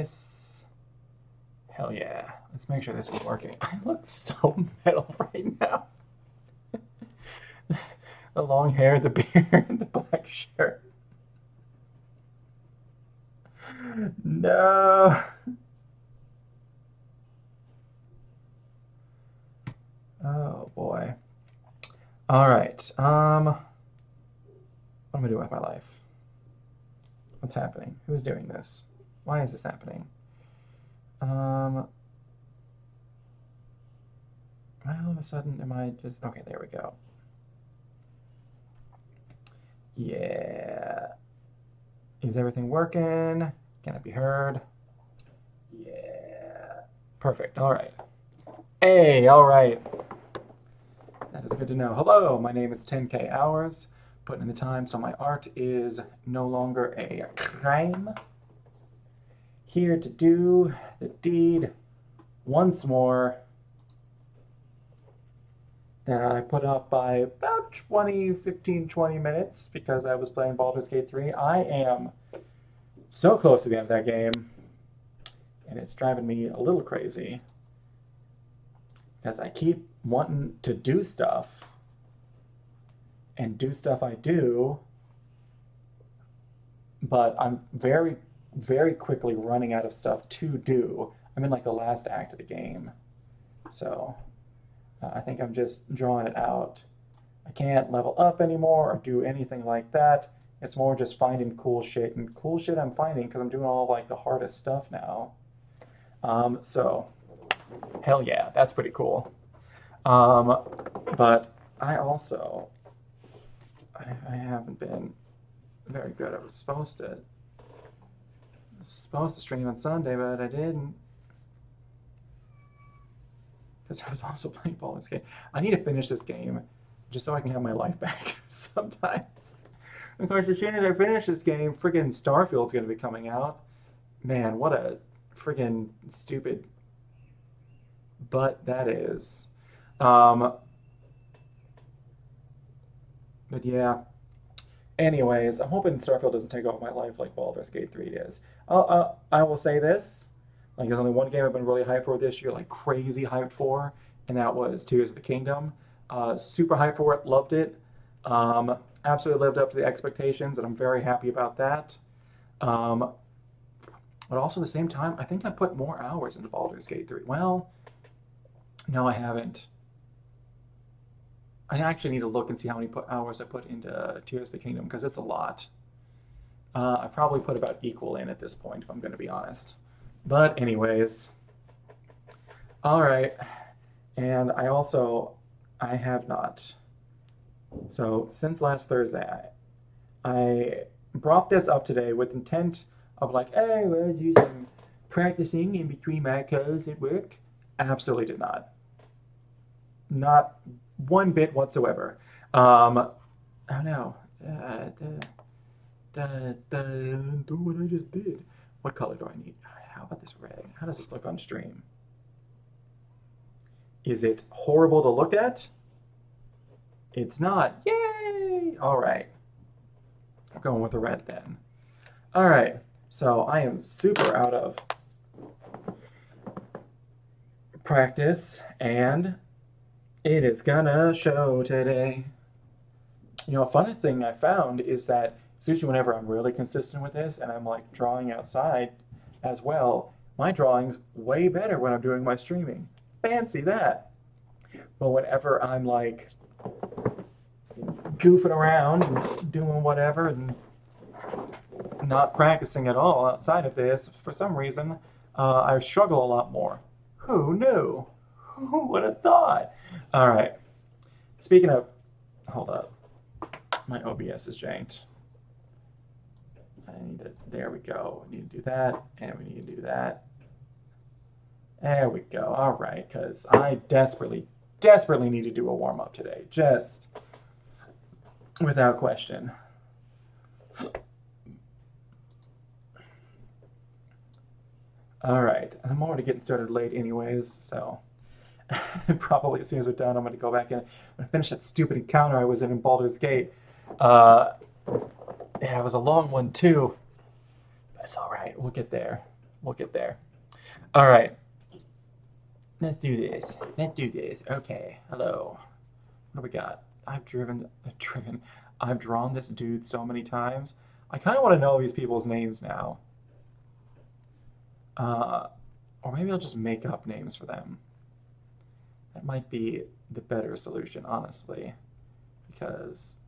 nice. Hell yeah. Let's make sure this is working. I look so metal right now. The long hair, the beard, the black shirt. No. Oh boy. All right. What am I doing with my life? What's happening? Who's doing this? Why is this happening? Why all of a sudden am I just okay? There we go. Yeah. Is everything working? Can it be heard? Yeah. Perfect. All right. Hey, all right. That is good to know. Hello, my name is 10K Hours. Putting in the time so my art is no longer a crime. Here to do the deed once more that I put off by about 20 minutes because I was playing Baldur's Gate 3. I am so close to the end of that game, and it's driving me a little crazy because I keep wanting to do stuff and do stuff I do, but I'm very, very quickly running out of stuff to do. I'm in like the last act of the game, so I think I'm just drawing it out. I can't level up anymore or do anything like that. It's more just finding cool shit, and cool shit I'm finding because I'm doing all like the hardest stuff now. So hell yeah, that's pretty cool. But I also I haven't been very good. I was supposed to stream on Sunday, but I didn't. Because I was also playing Baldur's Gate. I need to finish this game just so I can have my life back sometimes. Of course, as soon as I finish this game, friggin' Starfield's going to be coming out. Man, what a friggin' stupid butt that is. But yeah. Anyways, I'm hoping Starfield doesn't take over my life like Baldur's Gate 3 is. I will say this. Like, there's only one game I've been really hyped for this year, like crazy hyped for, and that was Tears of the Kingdom. Super hyped for it, loved it. Absolutely lived up to the expectations, and I'm very happy about that. But also at the same time, I think I put more hours into Baldur's Gate 3. Well, no, I haven't. I actually need to look and see how many hours I put into Tears of the Kingdom, because it's a lot. I probably put about equal in at this point, if I'm going to be honest. But anyways, all right. And I have not. So since last Thursday, I brought this up today with intent of like, hey, let's do some practicing in between my calls at work. Absolutely did not. Not one bit whatsoever. Oh no. Do what I just did. What color do I need? How about this red? How does this look on stream? Is it horrible to look at? It's not. Yay! All right. I'm going with the red then. All right. So I am super out of practice, and it is gonna show today. You know, a funny thing I found is that it's usually whenever I'm really consistent with this and I'm like drawing outside as well, my drawing's way better when I'm doing my streaming. Fancy that. But whenever I'm like goofing around and doing whatever and not practicing at all outside of this, for some reason, I struggle a lot more. Who knew? Who would have thought? All right. Speaking of, hold up. My OBS is janked. There we go. We need to do that, and we need to do that. There we go. All right, because I desperately need to do a warm-up today. Just without question. All right, I'm already getting started late anyways, so probably as soon as we're done, I'm going to go back in. I'm going to finish that stupid encounter I was in Baldur's Gate. Yeah, it was a long one too. But it's all right. We'll get there. We'll get there. All right. Let's do this. Let's do this. Okay. Hello. What do we got? I've drawn this dude so many times. I kind of want to know these people's names now. Uh, or maybe I'll just make up names for them. That might be the better solution, honestly, because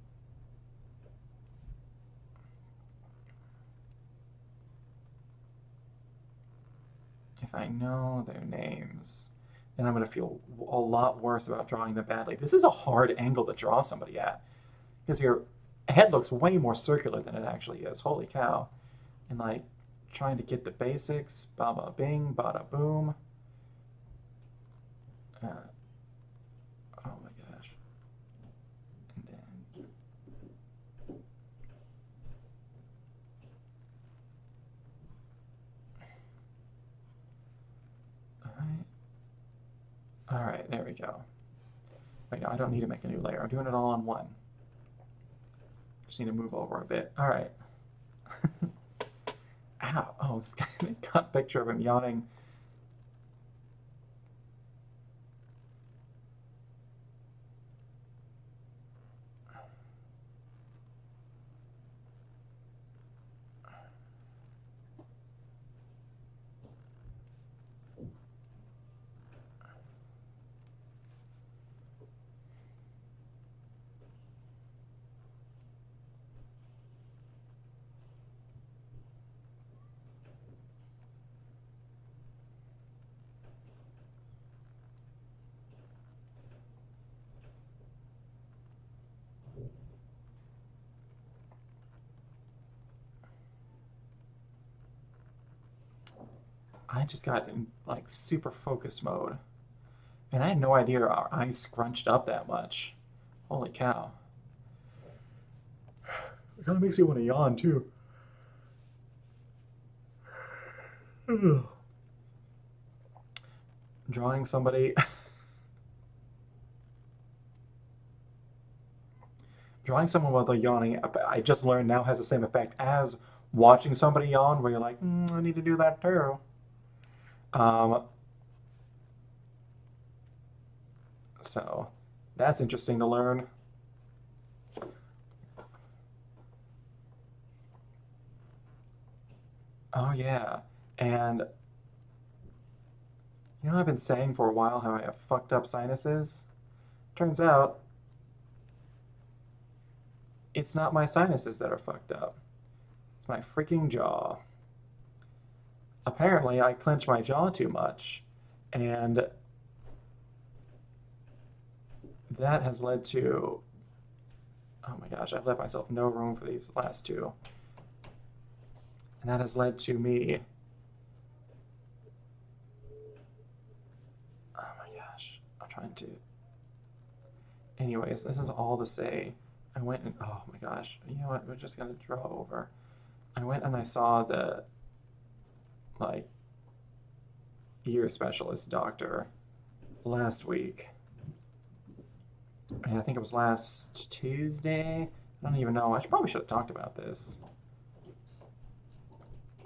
if I know their names, then I'm going to feel a lot worse about drawing them badly. This is a hard angle to draw somebody at because your head looks way more circular than it actually is. Holy cow. And like trying to get the basics, baba bing, bada boom. Uh, oh my gosh. And then all right, there we go. Wait, no, I don't need to make a new layer. I'm doing it all on one. Just need to move over a bit. All right. Ow. Oh, this guy got a picture of him yawning. I just got in like super focus mode. And I had no idea our eyes scrunched up that much. Holy cow. It kind of makes you want to yawn too. Drawing somebody. Drawing someone while they're yawning, I just learned now has the same effect as watching somebody yawn, where you're like, I need to do that too. Um, so that's interesting to learn. Oh yeah, and you know I've been saying for a while how I have fucked up sinuses. Turns out it's not my sinuses that are fucked up. It's my freaking jaw. Apparently, I clench my jaw too much, and that has led to. Oh my gosh, I've left myself no room for these last two. And that has led to me. Oh my gosh, I'm trying to. Anyways, this is all to say. I went and. Oh my gosh, you know what? We're just gonna draw over. I went and I saw the. Like, ear specialist doctor last week. And I think it was last Tuesday. I don't even know. Probably should have talked about this.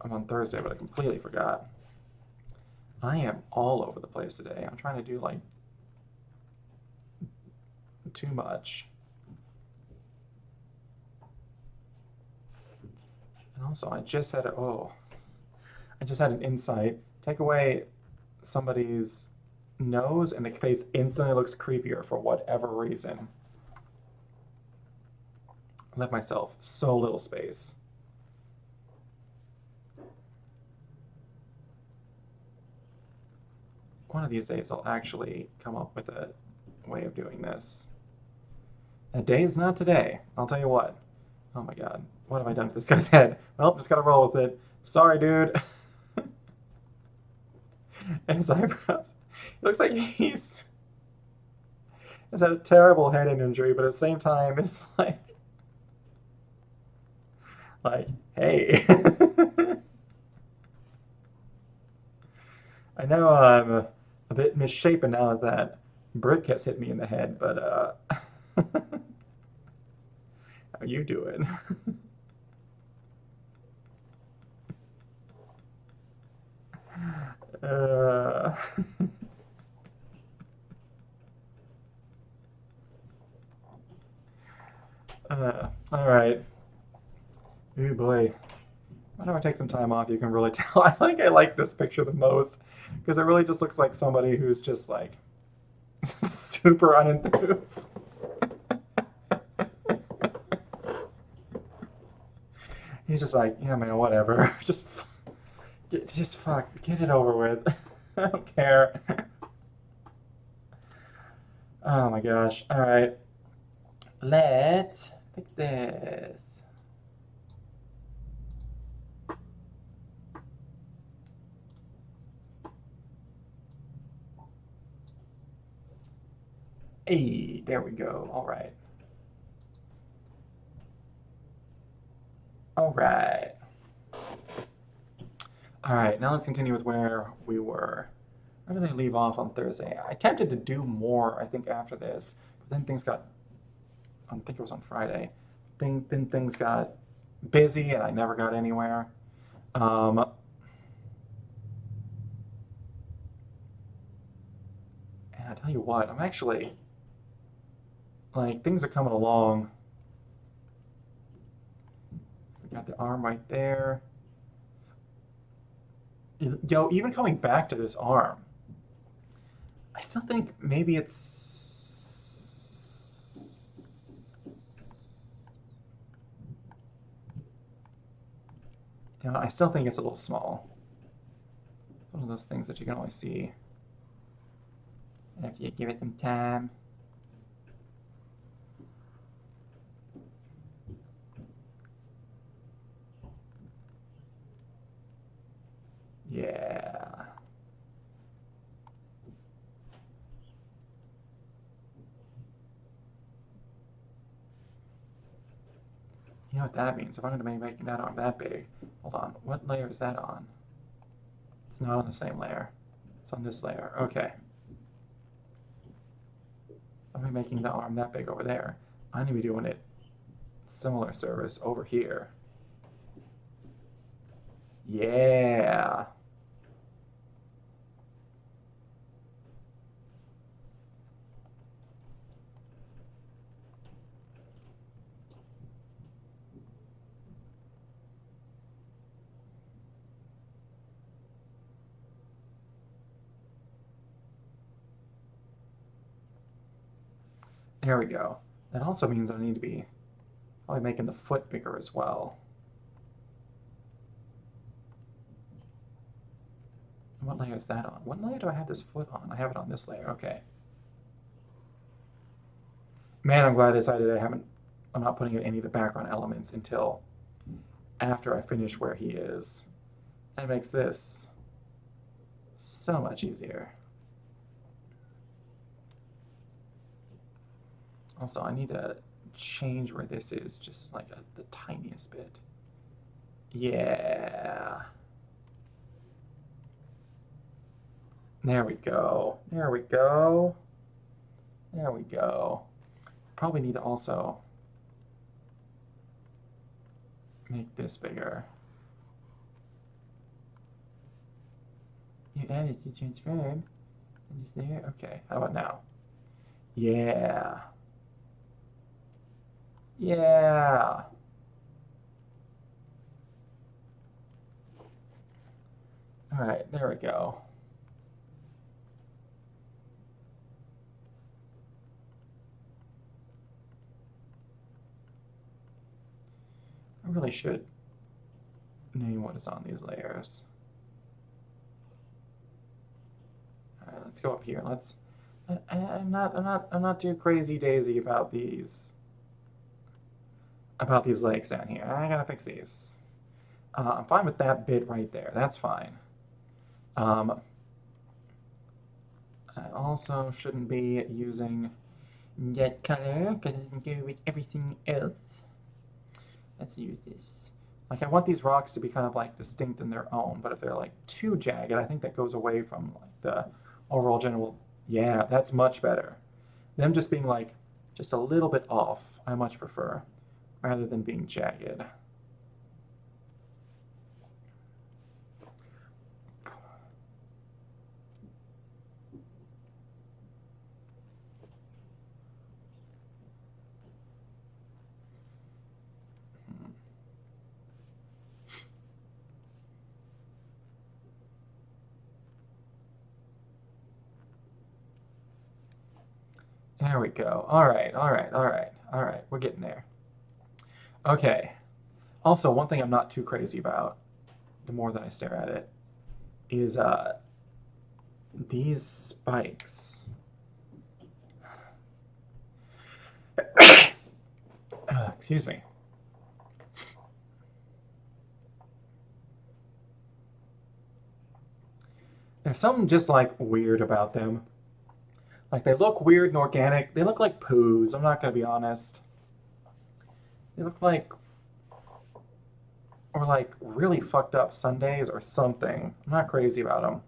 I'm on Thursday, but I completely forgot. I am all over the place today. I'm trying to do like too much. And also, I just had an insight. Take away somebody's nose, and the face instantly looks creepier for whatever reason. I left myself so little space. One of these days, I'll actually come up with a way of doing this. That day is not today. I'll tell you what. Oh my god. What have I done to this guy's head? Well, just gotta roll with it. Sorry, dude. And his eyebrows. It looks like he's had a terrible head injury, but at the same time, it's like, hey. I know I'm a bit misshapen now that brick has hit me in the head, but how you doing? Uh, all right. Ooh boy. Whenever I take some time off, you can really tell. I think I like this picture the most because it really just looks like somebody who's just like super unenthused. He's just like, yeah, man, whatever. Just fuck, get it over with. I don't care. Oh my gosh. All right, let's pick this. Hey, there we go. All right. All right. All right, now let's continue with where we were. Where did I leave off on Thursday? I attempted to do more, I think, after this, but then things got, I think it was on Friday, then things got busy and I never got anywhere. Um, and I tell you what, I'm actually, like, things are coming along. We got the arm right there. Yo, even coming back to this arm, I still think maybe I still think it's a little small. One of those things that you can only see if you give it some time. Yeah. You know what that means? If I'm going to be making that arm that big, hold on. What layer is that on? It's not on the same layer. It's on this layer. Okay. I'm going to be making the arm that big over there. I'm going to be doing it similar service over here. Yeah. There we go. That also means I need to be probably making the foot bigger as well. What layer is that on? What layer do I have this foot on? I have it on this layer. Okay. Man, I'm glad I decided I'm not putting in any of the background elements until after I finish where he is. That makes this so much easier. Also, I need to change where this is just like the tiniest bit. Yeah. There we go. There we go. There we go. Probably need to also make this bigger. You added to transform. Is there? Okay. How about now? Yeah. Yeah. All right. There we go. I really should name what is on these layers. All right, let's go up here. I'm not too crazy daisy about these legs down here. I gotta fix these. I'm fine with that bit right there. That's fine. I also shouldn't be using that color because it doesn't go with everything else. Let's use this. Like, I want these rocks to be kind of like distinct in their own, but if they're like too jagged, I think that goes away from like the overall general. Yeah, that's much better. Them just being like just a little bit off, I much prefer, rather than being jagged. There we go. All right, all right, all right, all right. We're getting there. Okay. Also, one thing I'm not too crazy about, the more that I stare at it, is these spikes. Excuse me. There's something just like weird about them. Like they look weird and organic. They look like poos. I'm not gonna be honest. They look like, or like really fucked up Sundays or something. I'm not crazy about them.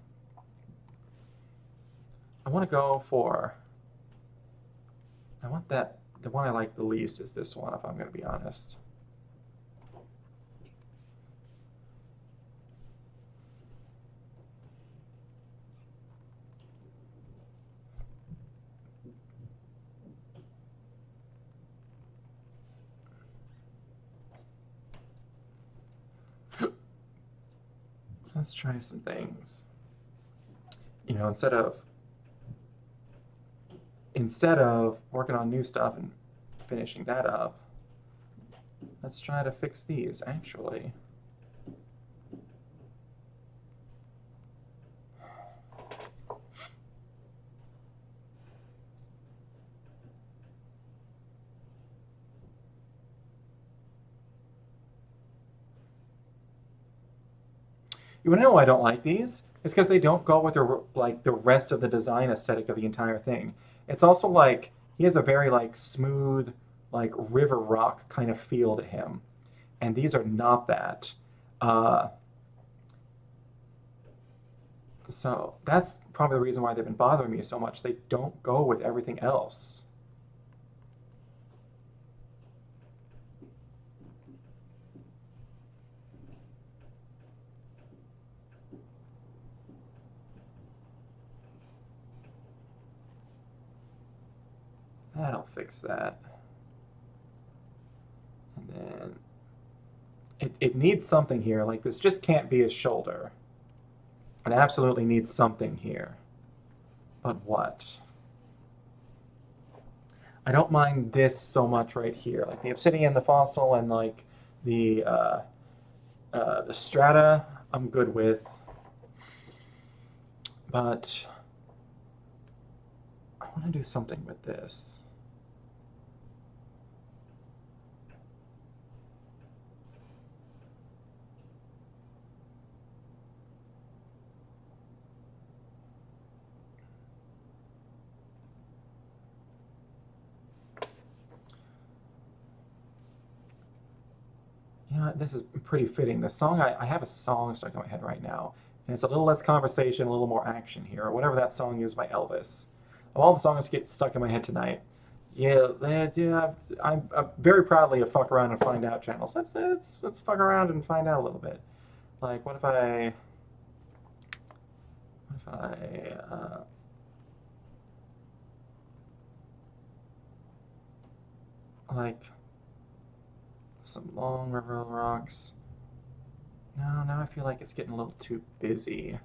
I want to go for. I want that. The one I like the least is this one, if I'm gonna be honest. So let's try some things. You know, instead of working on new stuff and finishing that up, let's try to fix these actually. You want to know why I don't like these? It's because they don't go with the rest of the design aesthetic of the entire thing. It's also like he has a very like smooth, like river rock kind of feel to him, and these are not that. Uh, so that's probably the reason why they've been bothering me so much. They don't go with everything else. That'll fix that. And then it needs something here. Like this just can't be his shoulder. It absolutely needs something here. But what? I don't mind this so much right here. Like the obsidian, the fossil, and like the the strata, I'm good with. But I want to do something with this. You know, this is pretty fitting. The song, I have a song stuck in my head right now, and it's a little less conversation, a little more action here, or whatever that song is by Elvis. Of all the songs that get stuck in my head tonight, yeah, I'm very proudly a fuck around and find out channels. Let's fuck around and find out a little bit. Like, what if I like some long river rocks? No, now I feel like it's getting a little too busy.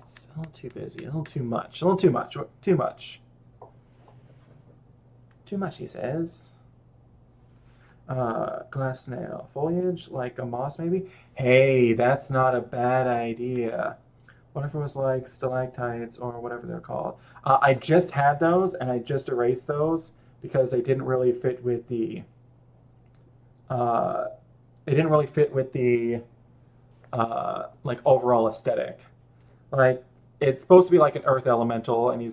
It's a little too busy, a little too much, a little too much, too much. Too much, he says. Glass snail. Foliage, like a moss maybe? Hey, that's not a bad idea. What if it was like stalactites or whatever they're called? I just had those and I just erased those because uh, they didn't really fit with the like overall aesthetic. Like it's supposed to be like an earth elemental, and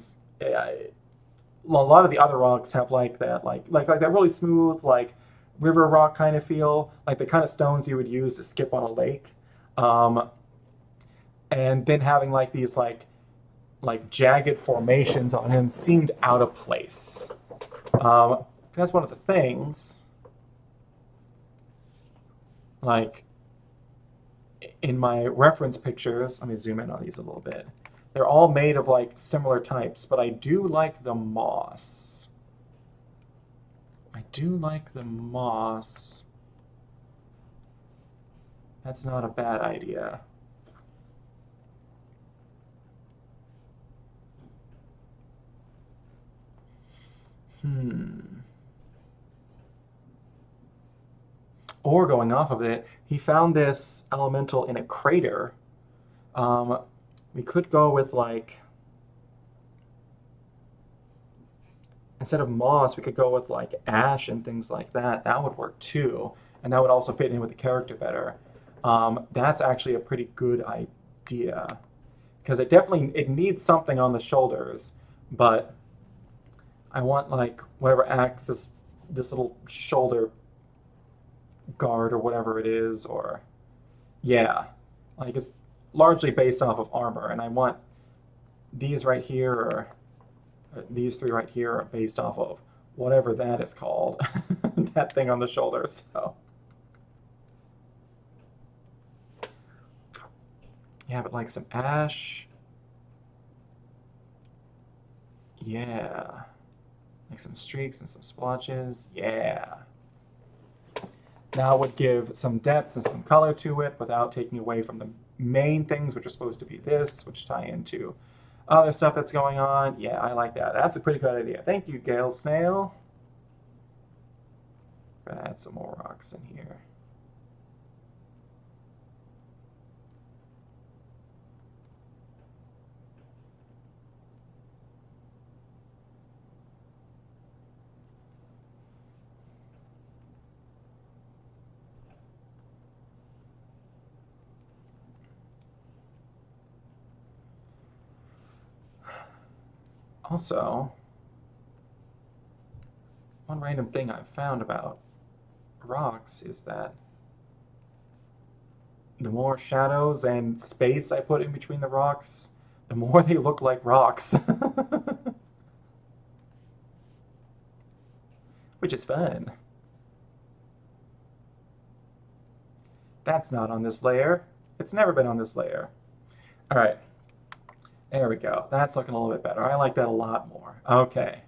a lot of the other rocks have like that, like that really smooth like river rock kind of feel, like the kind of stones you would use to skip on a lake. Um, and then having like these like jagged formations on him seemed out of place. That's one of the things. Like in my reference pictures, let me zoom in on these a little bit. They're all made of like similar types, but I do like the moss. I do like the moss. That's not a bad idea. Or going off of it, he found this elemental in a crater. Um, we could go with like, instead of moss, we could go with like ash and things like that. That would work too, and that would also fit in with the character better. That's actually a pretty good idea because it needs something on the shoulders, but I want like whatever acts as this little shoulder guard or whatever it is, or yeah, like it's largely based off of armor, and I want these right here or these three right here are based off of whatever that is called, that thing on the shoulder. So yeah, but like some ash, yeah, like some streaks and some splotches, yeah. Now it would give some depth and some color to it without taking away from the main things, which are supposed to be this, which tie into other stuff that's going on. Yeah, I like that. That's a pretty good idea. Thank you, Gale Snail. Gonna add some more rocks in here. Also, one random thing I've found about rocks is that the more shadows and space I put in between the rocks, the more they look like rocks. Which is fun. That's not on this layer. It's never been on this layer. All right. There we go. That's looking a little bit better. I like that a lot more. Okay.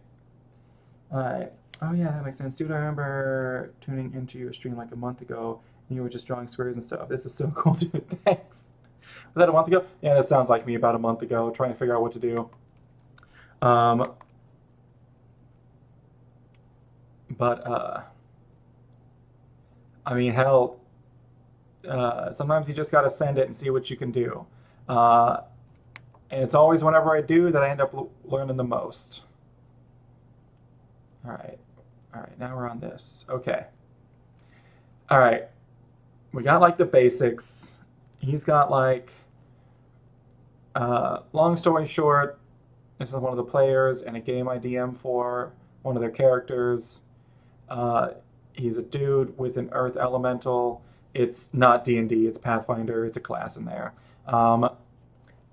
All right. Oh, yeah, that makes sense. Dude, I remember tuning into your stream like a month ago, and you were just drawing squares and stuff. This is so cool, dude. Thanks. Was that a month ago? Yeah, that sounds like me about a month ago, trying to figure out what to do. Um, but I mean, hell, sometimes you just got to send it and see what you can do. Uh, and it's always whenever I do that I end up learning the most. All right. All right, now we're on this. Okay. All right. We got like the basics. He's got like, long story short, this is one of the players and a game I DM for one of their characters. Uh, he's a dude with an earth elemental. It's not D&D, it's Pathfinder, it's a class in there. Um,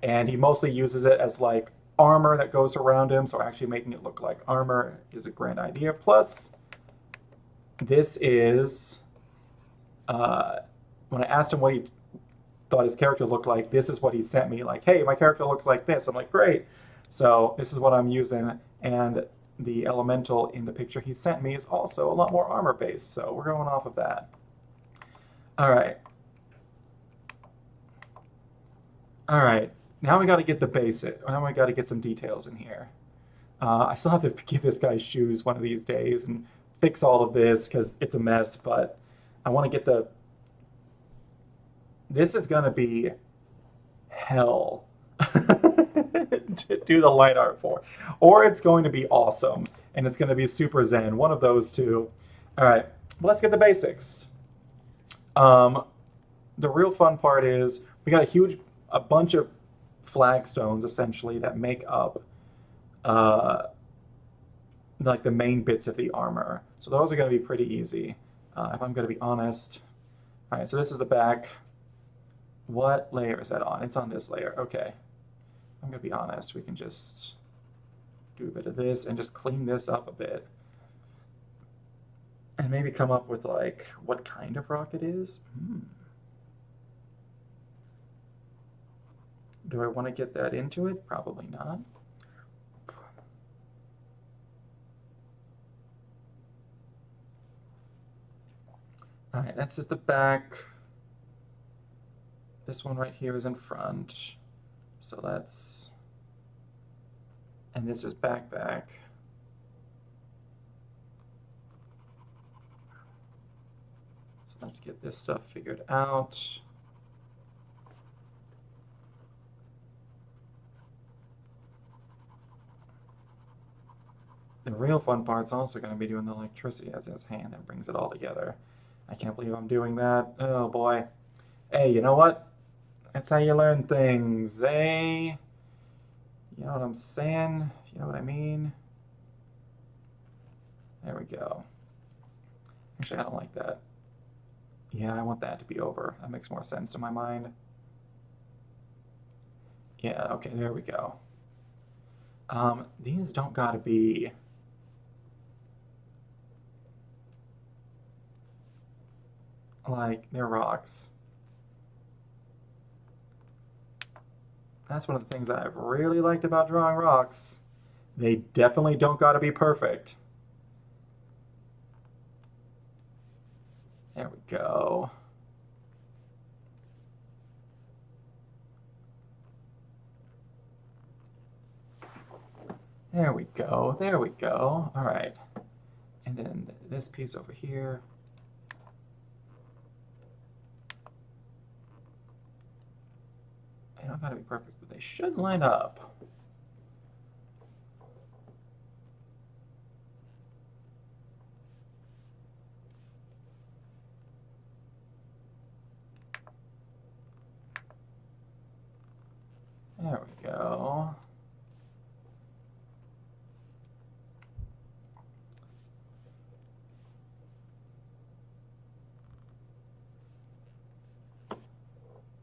and he mostly uses it as like armor that goes around him, so actually making it look like armor is a grand idea. Plus, this is, when I asked him what he thought his character looked like, this is what he sent me. Like, hey, my character looks like this. I'm like, great. So this is what I'm using, and the elemental in the picture he sent me is also a lot more armor based, so we're going off of that. All right. All right. Now we got to get the basic. Now we got to get some details in here. I still have to give this guy shoes one of these days and fix all of this because it's a mess, but I want to get the... This is going to be hell to do the line art for. Or it's going to be awesome and it's going to be super zen. One of those two. All right, well, let's get the basics. The real fun part is we got a bunch of flagstones essentially that make up uh, like the main bits of the armor. So those are going to be pretty easy, if I'm going to be honest. All right, so this is the back. What layer is that on? It's on this layer. Okay. I'm going to be honest. We can just do a bit of this and just clean this up a bit. And maybe come up with like what kind of rock it is. Do I want to get that into it? Probably not. All right, that's just the back. This one right here is in front. So that's... And this is back. So let's get this stuff figured out. The real fun part's also going to be doing the electricity as his hand that brings it all together. I can't believe I'm doing that. Oh boy. Hey, you know what? That's how you learn things, eh? You know what I'm saying? You know what I mean? There we go. Actually, I don't like that. Yeah, I want that to be over. That makes more sense in my mind. Yeah, okay, there we go. These don't gotta be... like, they're rocks. That's one of the things that I've really liked about drawing rocks. They definitely don't gotta be perfect. There we go. There we go, there we go. All right. And then this piece over here. They don't gotta be perfect, but they should line up. There we go.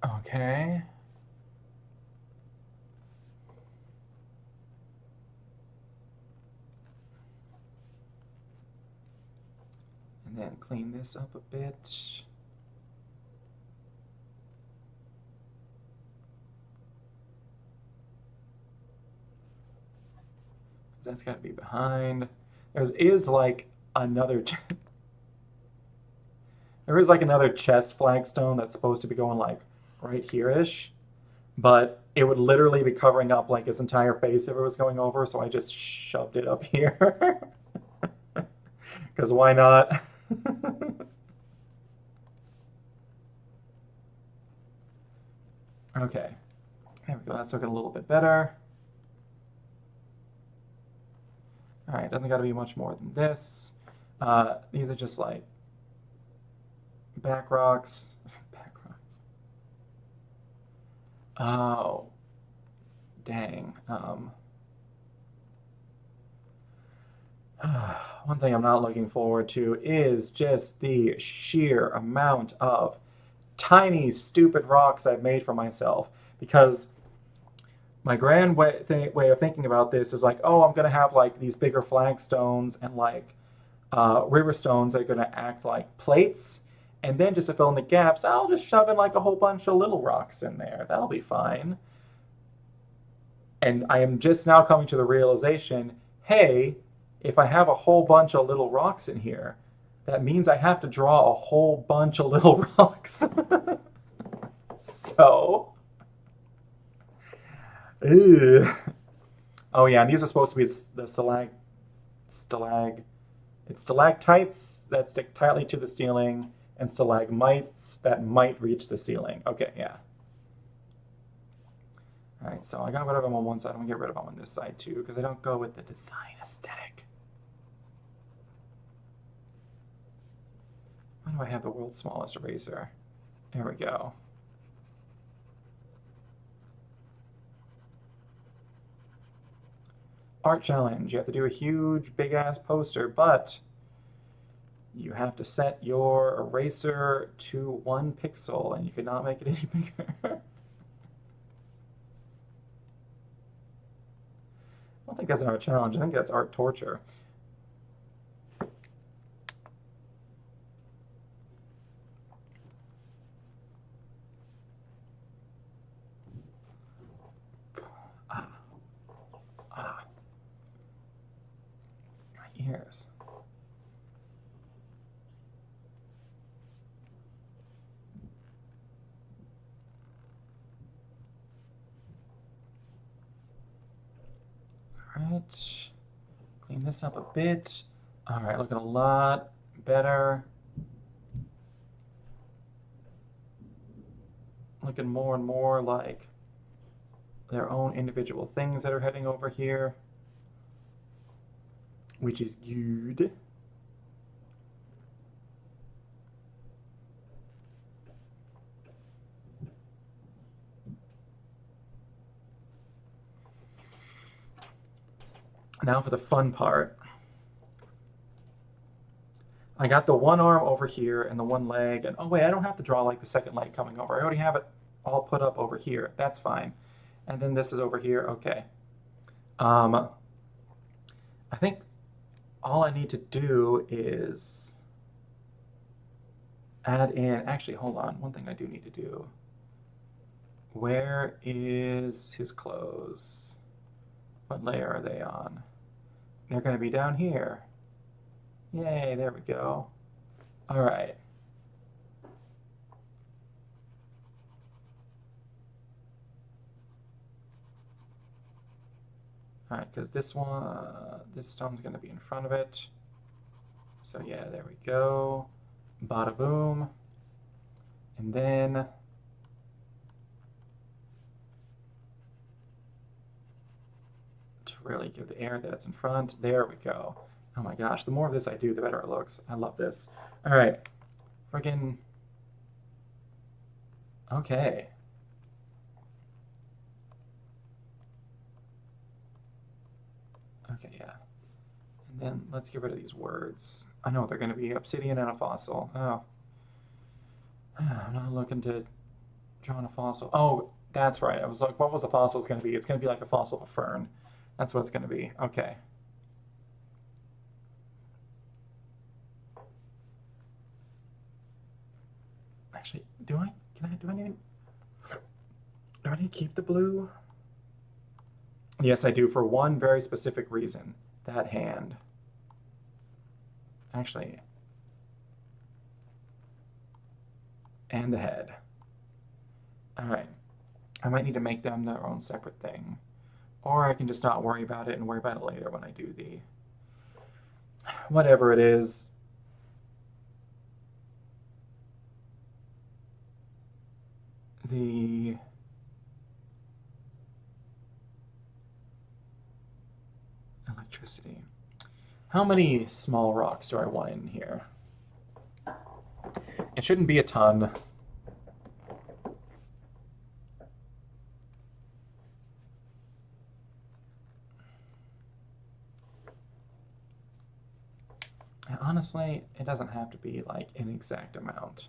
Okay. And then clean this up a bit. That's got to be behind. There is like another... there is like another chest flagstone that's supposed to be going like right here-ish. But it would literally be covering up like his entire face if it was going over, so I just shoved it up here. Because why not? Okay. There we go. That's looking a little bit better. All right, doesn't got to be much more than this. These are just like back rocks. Back rocks. Oh, dang. One thing I'm not looking forward to is just the sheer amount of tiny, stupid rocks I've made for myself. Because my grand way of thinking about this is like, oh, I'm going to have like these bigger flagstones and like river stones that are going to act like plates. And then just to fill in the gaps, I'll just shove in like a whole bunch of little rocks in there. That'll be fine. And I am just now coming to the realization, hey, if I have a whole bunch of little rocks in here, that means I have to draw a whole bunch of little rocks. So, ew. Oh yeah, and these are supposed to be the it's stalactites that stick tightly to the ceiling, and stalagmites that might reach the ceiling. Okay, yeah. All right, so I got rid of them on one side. I'm gonna get rid of them on this side too, because they don't go with the design aesthetic. Why do I have the world's smallest eraser? There we go. Art challenge. You have to do a huge, big-ass poster, but you have to set your eraser to 1 pixel, and you cannot make it any bigger. I don't think that's an art challenge. I think that's art torture. My ears. All right. Clean this up a bit. All right, looking a lot better. looking more and more like their own individual things that are heading over here, which is good. Now for the fun part. I got the one arm over here and the one leg, and oh wait, I don't have to draw like the second leg coming over. I already have it all put up over here. That's fine. And then this is over here. Okay. I think all I need to do is add in, actually, hold on. One thing I do need to do. Where is his clothes? What layer are they on? They're going to be down here. Yay, there we go. All right. All right, because this stone's going to be in front of it. So yeah, there we go. Bada boom. And then to really give the air that it's in front, there we go. Oh my gosh, the more of this I do, the better it looks. I love this. All right, friggin', okay. Okay, yeah. And then let's get rid of these words. I know they're going to be obsidian and a fossil. Oh. I'm not looking to draw a fossil. Oh, that's right. I was like, what was the fossil going to be? It's going to be like a fossil of a fern. That's what it's going to be. Okay. Actually, do I need to keep the blue? Yes, I do, for one very specific reason. That hand. Actually, and the head. All right. I might need to make them their own separate thing. Or I can just not worry about it and worry about it later when I do the... whatever it is. The... electricity. How many small rocks do I want in here? It shouldn't be a ton. And honestly, it doesn't have to be like an exact amount.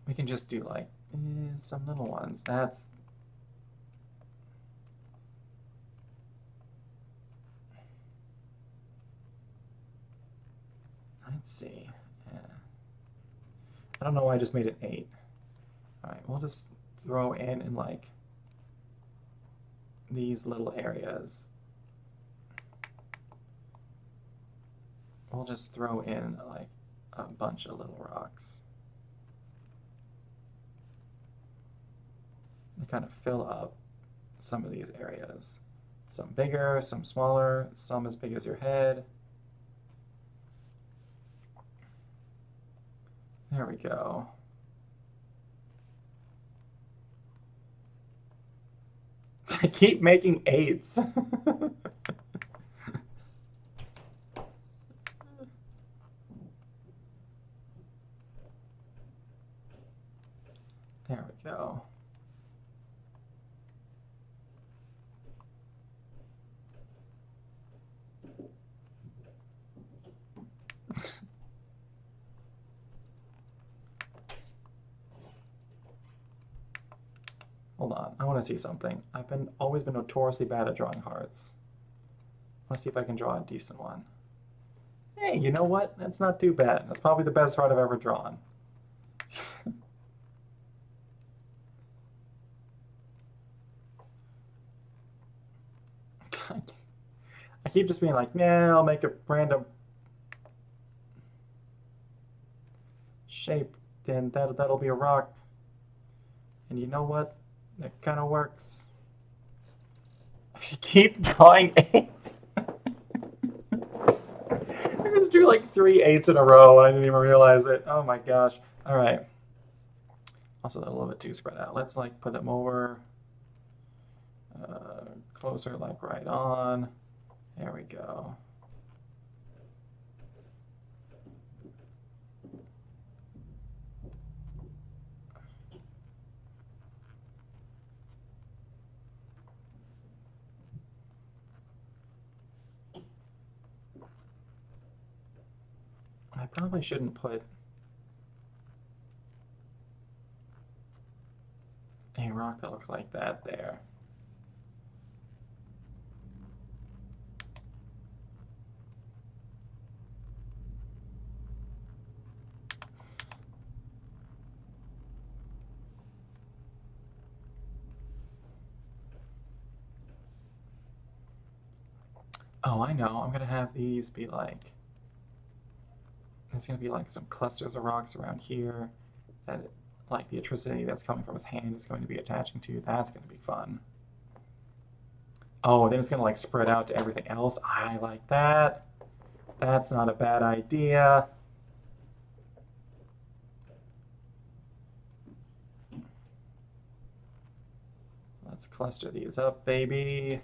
We can just do like some little ones. That's... let's see. Yeah. I don't know why I just made it 8. All right, we'll just throw in like these little areas. We'll just throw in like a bunch of little rocks. To kind of fill up some of these areas. Some bigger, some smaller, some as big as your head. There we go. I keep making 8s. There we go. Hold on, I want to see something. I've always been notoriously bad at drawing hearts. I want to see if I can draw a decent one. Hey, you know what? That's not too bad. That's probably the best heart I've ever drawn. I keep just being like, nah, I'll make a random shape, then that'll be a rock. And you know what? That kind of works. Keep drawing eights. I just drew like 3 8s in a row and I didn't even realize it. Oh my gosh. All right. Also, they're a little bit too spread out. Let's like put them over closer, like right on. There we go. I probably shouldn't put a rock that looks like that there. Oh, I know. I'm gonna have these be like, there's gonna be like some clusters of rocks around here that like the electricity that's coming from his hand is going to be attaching to. That's gonna be fun. Oh, then it's gonna like spread out to everything else. I like that. That's not a bad idea. Let's cluster these up, baby.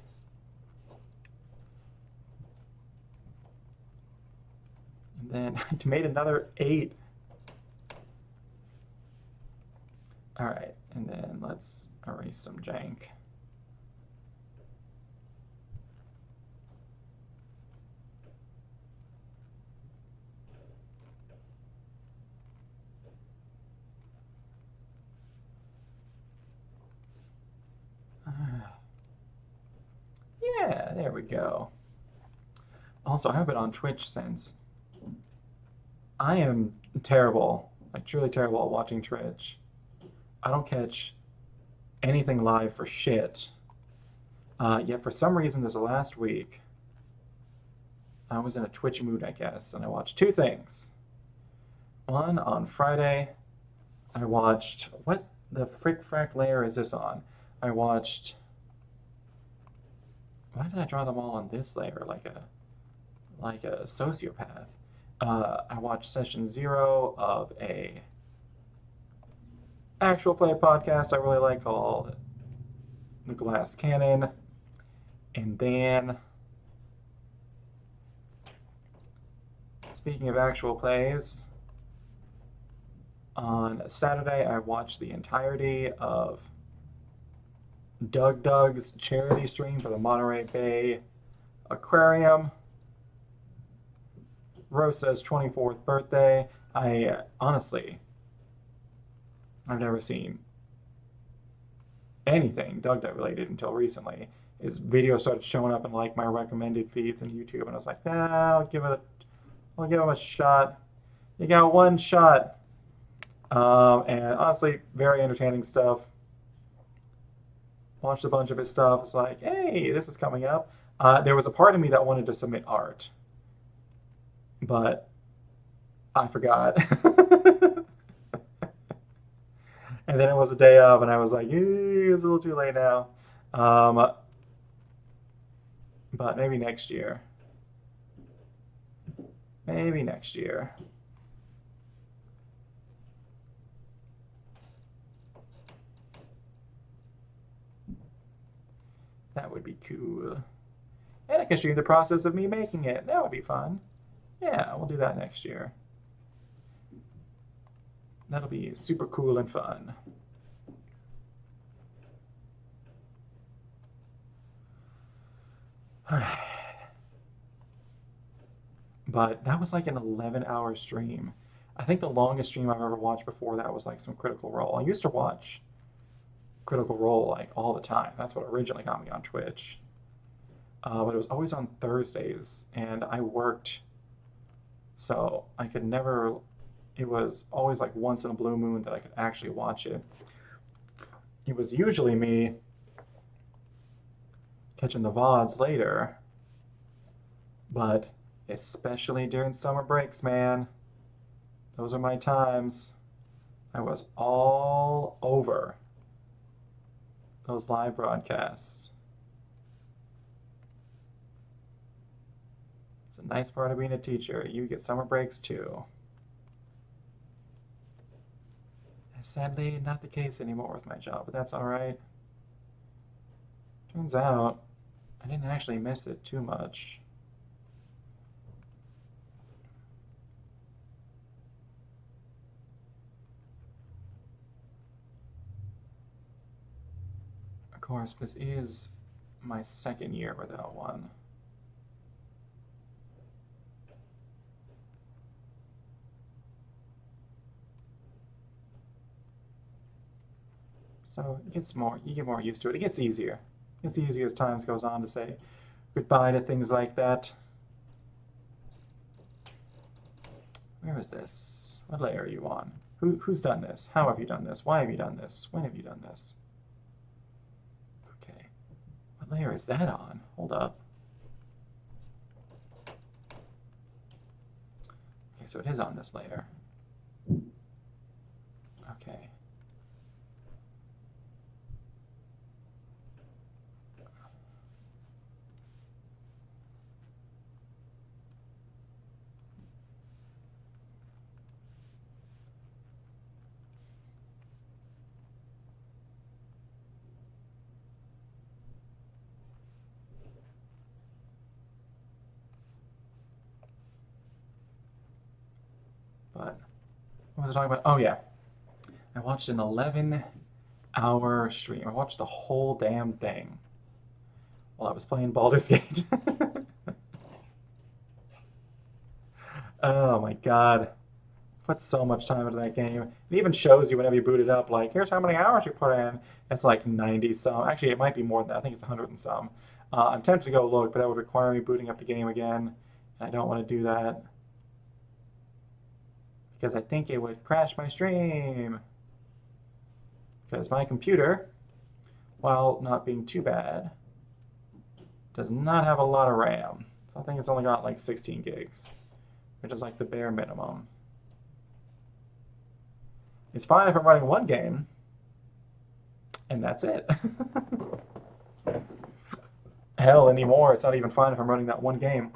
And then I made another 8. All right, and then let's erase some jank. Yeah, there we go. Also, I haven't been on Twitch since. I am terrible, like truly terrible at watching Twitch. I don't catch anything live for shit. Yet for some reason, this last week, I was in a Twitch mood, I guess, and I watched 2 things. One, on Friday, I watched, what the frick frack layer is this on? I watched, why did I draw them all on this layer like a sociopath? I watched session 0 of a actual play podcast I really like called The Glass Cannon. And then, speaking of actual plays, on Saturday I watched the entirety of Doug's charity stream for the Monterey Bay Aquarium. Rosa's 24th birthday. I honestly, I've never seen anything Doug related until recently. His video started showing up in like my recommended feeds on YouTube, and I was like, I'll give him a shot. You got one shot. And honestly, very entertaining stuff. Watched a bunch of his stuff. It's like, hey, this is coming up. There was a part of me that wanted to submit art, but I forgot. And then it was the day of, and I was like, it's a little too late now. But maybe next year. Maybe next year. That would be cool. And I can show you the process of me making it. That would be fun. Yeah, we'll do that next year. That'll be super cool and fun. But that was like an 11-hour stream. I think the longest stream I've ever watched before that was like some Critical Role. I used to watch Critical Role like all the time. That's what originally got me on Twitch. But it was always on Thursdays, and I worked, so I could never. It was always like once in a blue moon that I could actually watch it. It was usually me catching the VODs later, but especially during summer breaks, man. Those are my times. I was all over those live broadcasts. a nice part of being a teacher. You get summer breaks too. And sadly, not the case anymore with my job, but that's all right. Turns out, I didn't actually miss it too much. Of course, this is my second year without one. So it gets more, you get more used to it. It gets easier. It gets easier as time goes on to say goodbye to things like that. Where is this? What layer are you on? Who's done this? How have you done this? Why have you done this? When have you done this? Okay. What layer is that on? Hold up. Okay, so it is on this layer. Okay. But what was I talking about? Oh yeah. I watched an 11-hour stream. I watched the whole damn thing while I was playing Baldur's Gate. Oh my god. Put so much time into that game. It even shows you whenever you boot it up, like, here's how many hours you put in. It's like 90 some. Actually, it might be more than that. I think it's 100 and some. I'm tempted to go look, but that would require me booting up the game again. And I don't want to do that because I think it would crash my stream. Because my computer, while not being too bad, does not have a lot of RAM. So I think it's only got like 16 gigs, which is like the bare minimum. It's fine if I'm running one game, and that's it. Hell, anymore, it's not even fine if I'm running that one game.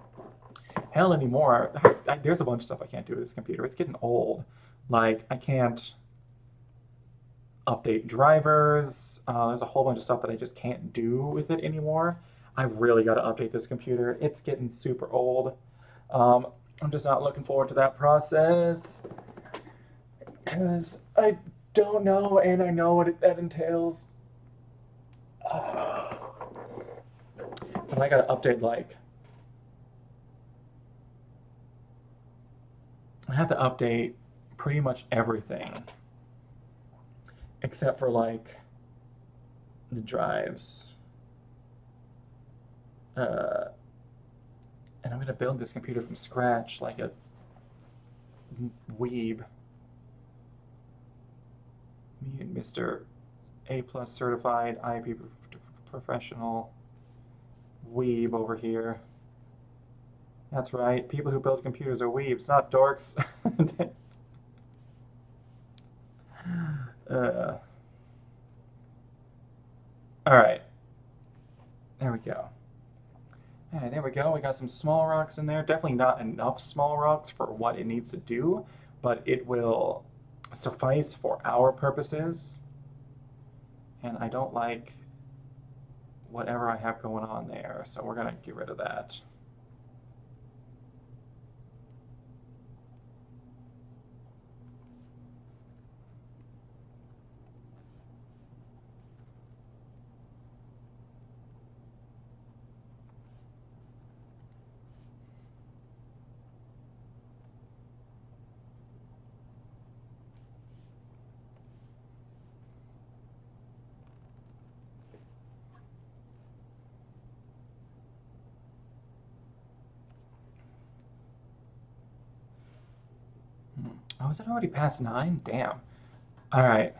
Hell, anymore, there's a bunch of stuff I can't do with this computer. It's getting old. Like, I can't update drivers. There's a whole bunch of stuff that I just can't do with it anymore. I really got to update this computer. It's getting super old. I'm just not looking forward to that process because I don't know, and I know what that entails. But I got to update, like, I have to update pretty much everything except for like the drives. And I'm gonna build this computer from scratch like a weeb. Me and Mr. A+ certified IP professional weeb over here. That's right, people who build computers are weebs, not dorks. All right, there we go. All right, there we go. We got some small rocks in there. Definitely not enough small rocks for what it needs to do, but it will suffice for our purposes. And I don't like whatever I have going on there, so we're gonna get rid of that. Oh, is it already past 9? Damn. All right.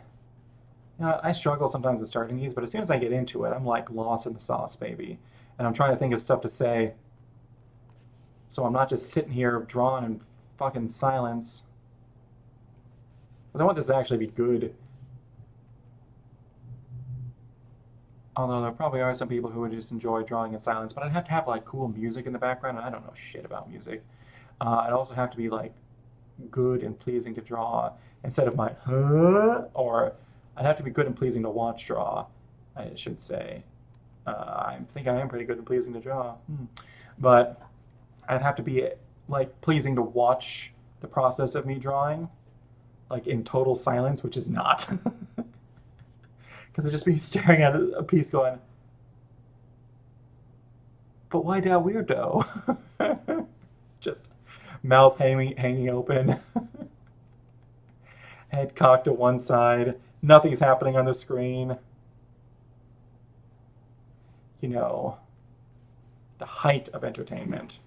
You know, I struggle sometimes with starting these, but as soon as I get into it, I'm like lost in the sauce, baby. And I'm trying to think of stuff to say, so I'm not just sitting here drawn in fucking silence. Because I want this to actually be good. Although there probably are some people who would just enjoy drawing in silence, but I'd have to have like cool music in the background, and I don't know shit about music. I'd also have to be like good and pleasing to draw instead of my huh, or I'd have to be good and pleasing to watch draw, I should say. I think I am pretty good and pleasing to draw. But I'd have to be like pleasing to watch the process of me drawing, like in total silence, which is not. Because I'd just be staring at a piece going, but why that weirdo? Just mouth hanging open, head cocked to one side, nothing's happening on the screen. You know, the height of entertainment.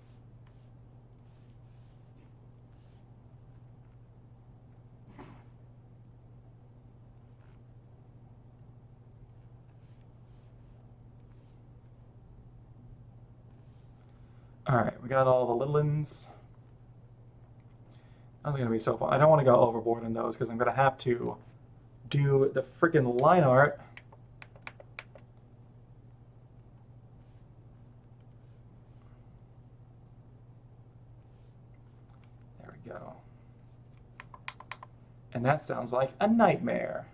All right, we got all the little ones. That's going to be so fun. I don't want to go overboard in those because I'm going to have to do the freaking line art. There we go. And that sounds like a nightmare.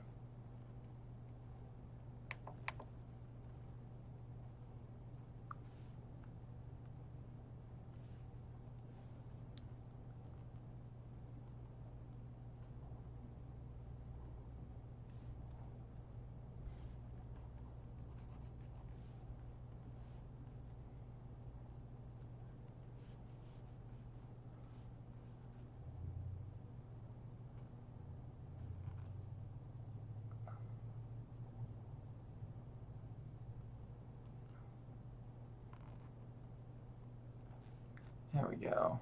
There we go.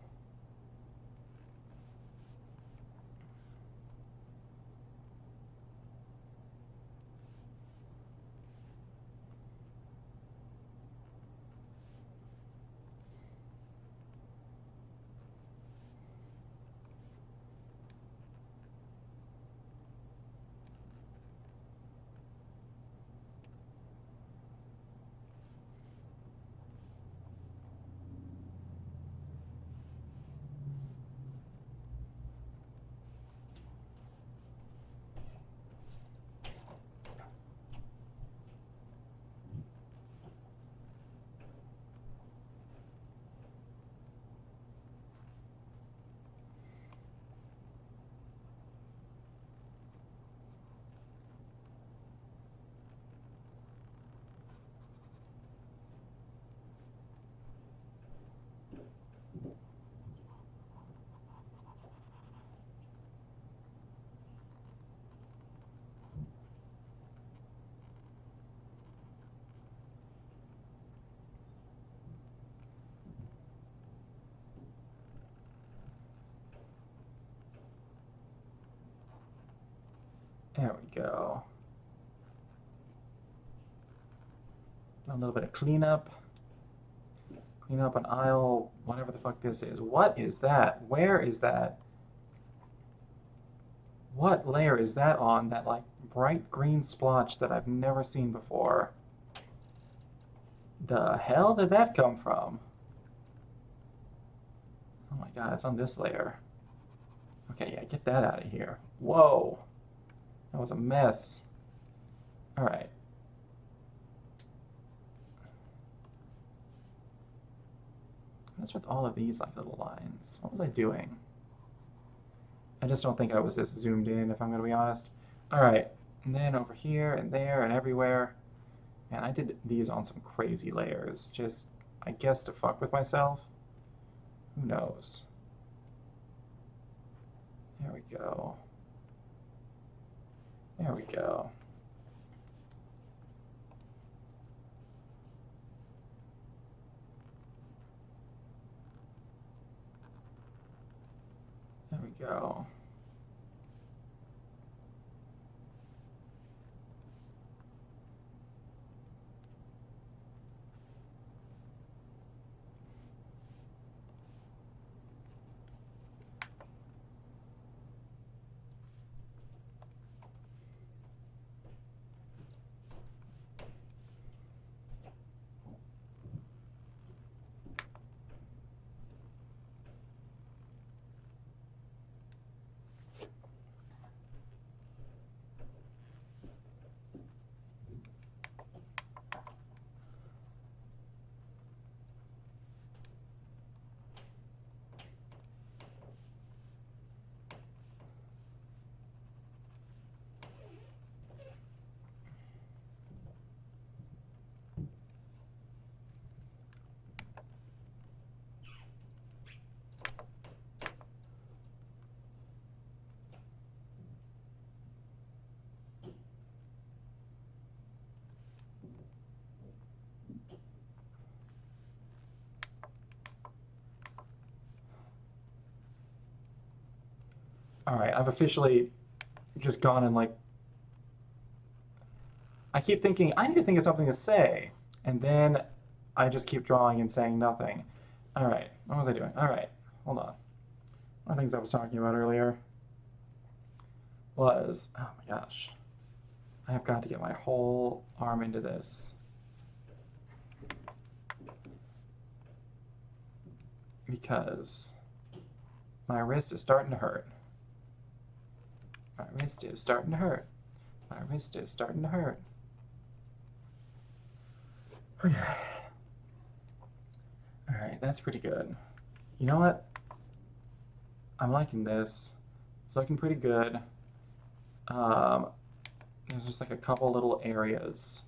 There we go. A little bit of cleanup. Clean up an aisle, whatever the fuck this is. What is that? Where is that? What layer is that on? That like bright green splotch that I've never seen before. The hell did that come from? Oh my god, it's on this layer. Okay, yeah, get that out of here. Whoa. That was a mess. Alright. What's with all of these like little lines? What was I doing? I just don't think I was this zoomed in, if I'm going to be honest. Alright, and then over here and there and everywhere. Man, I did these on some crazy layers. Just, I guess, to fuck with myself. Who knows? There we go. There we go. There we go. All right, I've officially just gone and like, I keep thinking, I need to think of something to say. And then I just keep drawing and saying nothing. All right, what was I doing? All right, hold on. One of the things I was talking about earlier was, oh my gosh, I have got to get my whole arm into this. Because my wrist is starting to hurt. My wrist is starting to hurt. My wrist is starting to hurt. Okay. All right, that's pretty good. You know what? I'm liking this. It's looking pretty good. There's just like a couple little areas,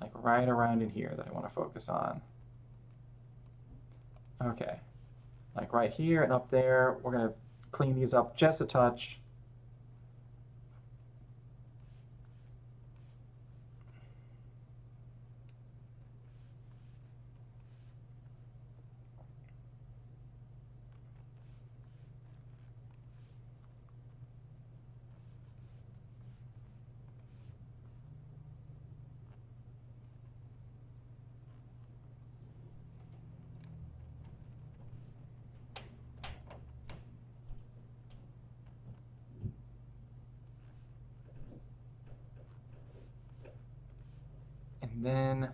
like right around in here that I want to focus on. Okay. Like right here and up there. We're going to clean these up just a touch. And then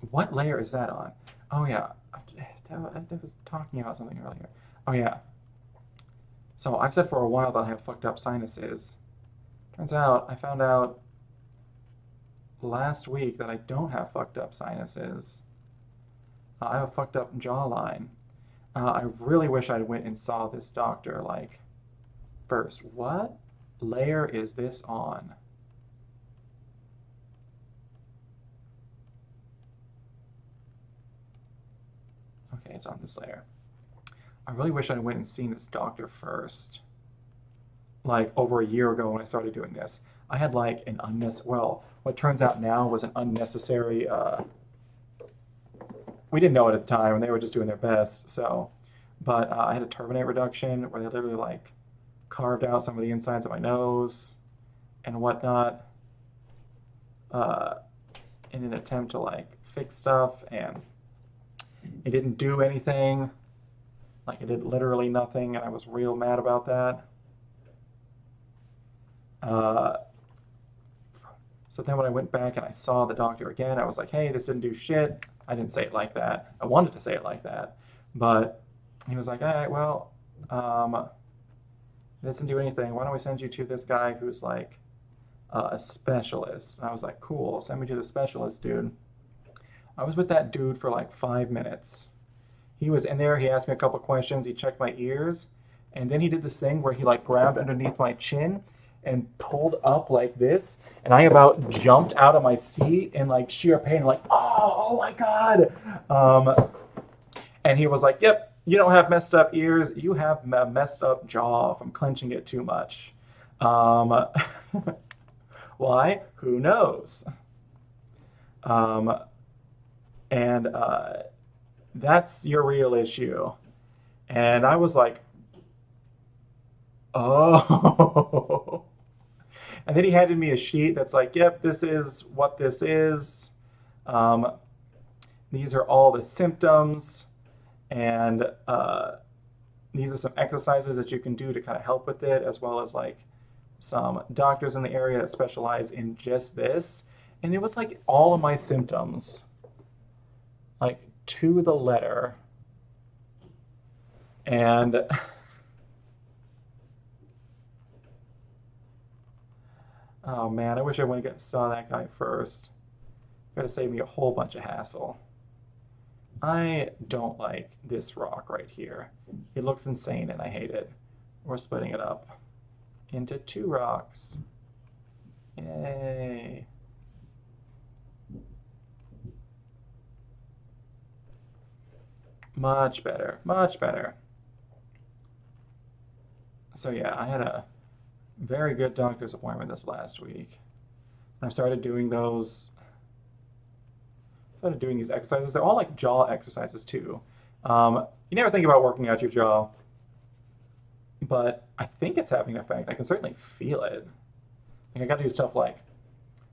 what layer is that on? Oh yeah, I was talking about something earlier. Oh yeah. So I've said for a while that I have fucked up sinuses. Turns out I found out last week that I don't have fucked up sinuses. I have a fucked up jawline. I really wish I went and saw this doctor. Like, first, what layer is this on? Okay, it's on this layer. I really wish I went and seen this doctor first. Like over a year ago when I started doing this, I had like an unnecessary, well, what turns out now was an unnecessary, we didn't know it at the time and they were just doing their best, so, but I had a turbinate reduction where they literally like carved out some of the insides of my nose and whatnot uh, in an attempt to like fix stuff, and it didn't do anything. Like it did literally nothing, and I was real mad about that. Uh, so then when I went back and I saw the doctor again, I was like, hey, this didn't do shit. I didn't say it like that. I wanted to say it like that. But he was like, all right, well, it doesn't do anything. Why don't we send you to this guy who's like a specialist? And I was like, cool, send me to the specialist, dude. I was with that dude for like 5 minutes. He was in there, he asked me a couple questions, he checked my ears, and then he did this thing where he like grabbed underneath my chin and pulled up like this, and I about jumped out of my seat in like sheer pain, like, oh my God. And he was like, yep, you don't have messed up ears, you have a messed up jaw from clenching it too much. Um, why? Who knows? Um, and that's your real issue. And I was like, oh. And then he handed me a sheet that's like, yep, this is what this is. Um, these are all the symptoms. And these are some exercises that you can do to kind of help with it, as well as like some doctors in the area that specialize in just this. And it was like all of my symptoms, like to the letter. And oh man, I wish I would have saw that guy first. Gotta save me a whole bunch of hassle. I don't like this rock right here. It looks insane and I hate it. We're splitting it up into two rocks. Yay. Much better, much better. So yeah, I had a very good doctor's appointment this last week. I started doing these exercises. They're all like jaw exercises too. You never think about working out your jaw, but I think it's having an effect. I can certainly feel it. Like I got to do stuff like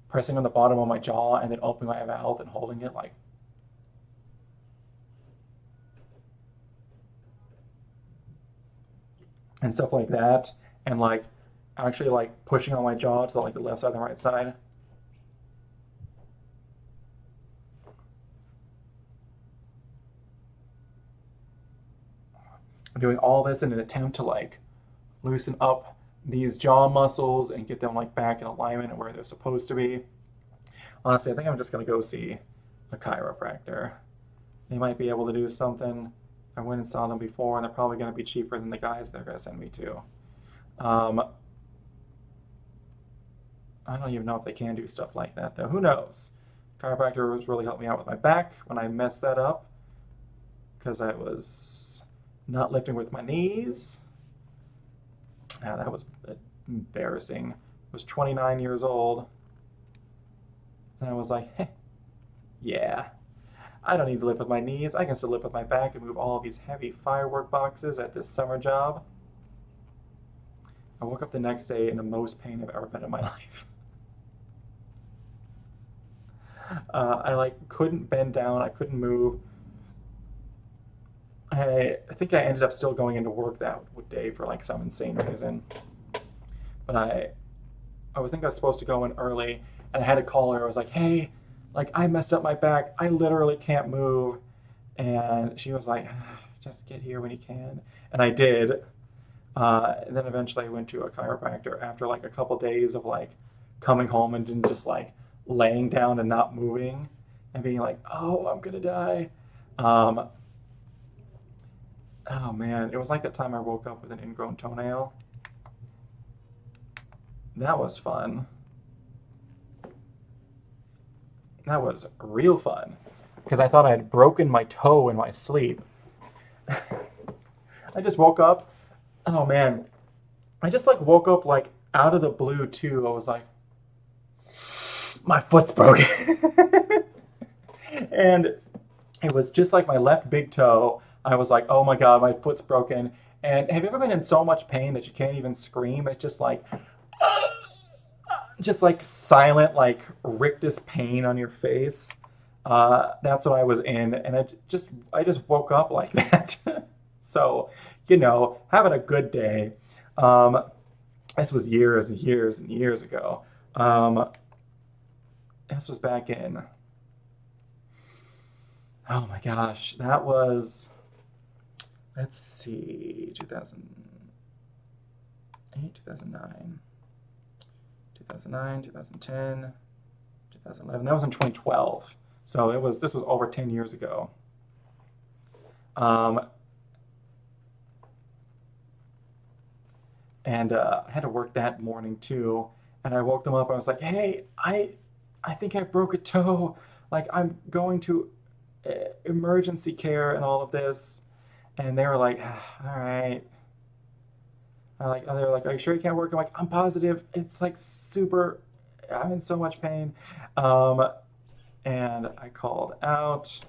pressing on the bottom of my jaw and then opening my mouth and holding it like, and stuff like that, and like actually like pushing on my jaw to like the left side and the right side. I'm doing all this in an attempt to like loosen up these jaw muscles and get them like back in alignment and where they're supposed to be. Honestly, I think I'm just gonna go see a chiropractor. They might be able to do something. I went and saw them before, and they're probably gonna be cheaper than the guys they're gonna send me to. Um, I don't even know if they can do stuff like that though. Who knows? Chiropractor was really helped me out with my back when I messed that up because I was not lifting with my knees. Yeah, that was embarrassing. I was 29 years old, and I was like, yeah, I don't need to lift with my knees. I can still lift with my back and move all of these heavy firework boxes at this summer job. I woke up the next day in the most pain I've ever been in my life. I like couldn't bend down. I couldn't move. I think I ended up still going into work that day for like some insane reason. But I think I was supposed to go in early, and I had to call her. I was like, "Hey, like I messed up my back. I literally can't move." And she was like, "Just get here when you can." And I did. And then eventually I went to a chiropractor after like a couple days of like coming home and just like laying down and not moving and being like, "Oh, I'm gonna die." Um, oh man, it was like that time I woke up with an ingrown toenail. That was fun. That was real fun because I thought I had broken my toe in my sleep. I just woke up. Oh man, I just like woke up like out of the blue too. I was like, my foot's broken. And it was just like my left big toe. I was like, oh my God, my foot's broken. And have you ever been in so much pain that you can't even scream? It's just like silent, like rictus pain on your face. That's what I was in. And I just woke up like that. So, having a good day. Um, this was years and years and years ago. Um, this was back in, oh my gosh, that was, let's see, 2008, 2009, 2009, 2010, 2011. That was in 2012. So this was over 10 years ago. Um, and I had to work that morning too. And I woke them up. I was like, "Hey, I think I broke a toe. Like I'm going to emergency care and all of this." And they were like, "All right." They were like, "Are you sure you can't work?" I'm like, "I'm positive. It's like super. I'm in so much pain." Um, and I called out,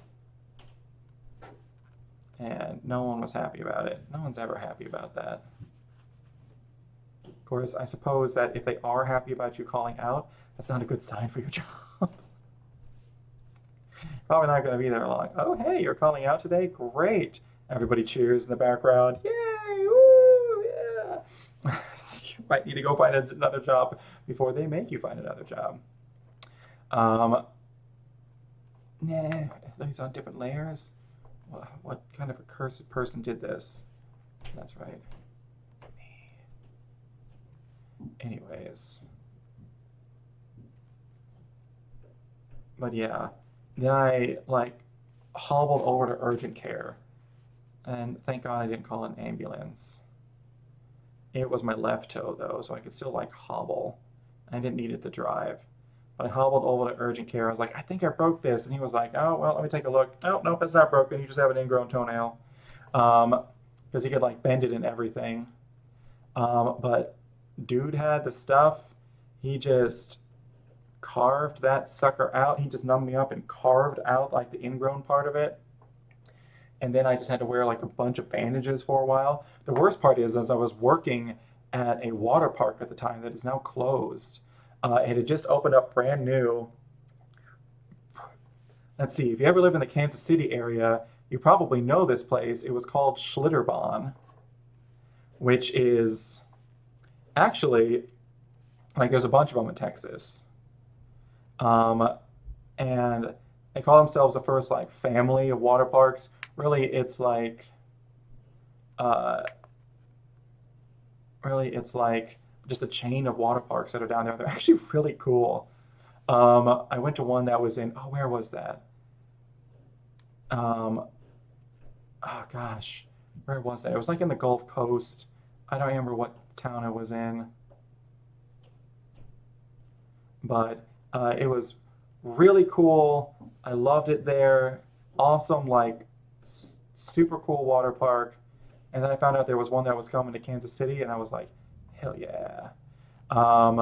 and no one was happy about it. No one's ever happy about that. Of course, I suppose that if they are happy about you calling out, that's not a good sign for your job. Probably not going to be there long. Oh, hey, you're calling out today? Great. Everybody cheers in the background. Yay! Woo! Yeah. You might need to go find another job before they make you find another job. Um, nah, these on different layers. What kind of a cursed person did this? That's right. Anyways. But yeah, then I like hobbled over to urgent care, and thank God I didn't call an ambulance. It was my left toe though, so I could still like hobble. I didn't need it to drive, But I hobbled over to urgent care. I was like, I think I broke this. And he was like, oh, well, let me take a look. Oh, nope, it's not broken. You just have an ingrown toenail. Because he could like bend it and everything. But dude had the stuff. He just carved that sucker out. He just numbed me up and carved out like the ingrown part of it. And then I just had to wear like a bunch of bandages for a while. The worst part is, as I was working at a water park at the time that is now closed, it had just opened up brand new. Let's see, if you ever live in the Kansas City area, you probably know this place. It was called Schlitterbahn, which is actually like there's a bunch of them in Texas. Um, and they call themselves the first like family of water parks. Really, uh, it's like just a chain of water parks that are down there. They're actually really cool. I went to one that was in, oh, where was that? Um, oh gosh, where was that? It was like in the Gulf Coast. I don't remember what town it was in, but it was really cool. I loved it there. Awesome, like super cool water park. And then I found out there was one that was coming to Kansas City, and I was like, hell yeah. Um,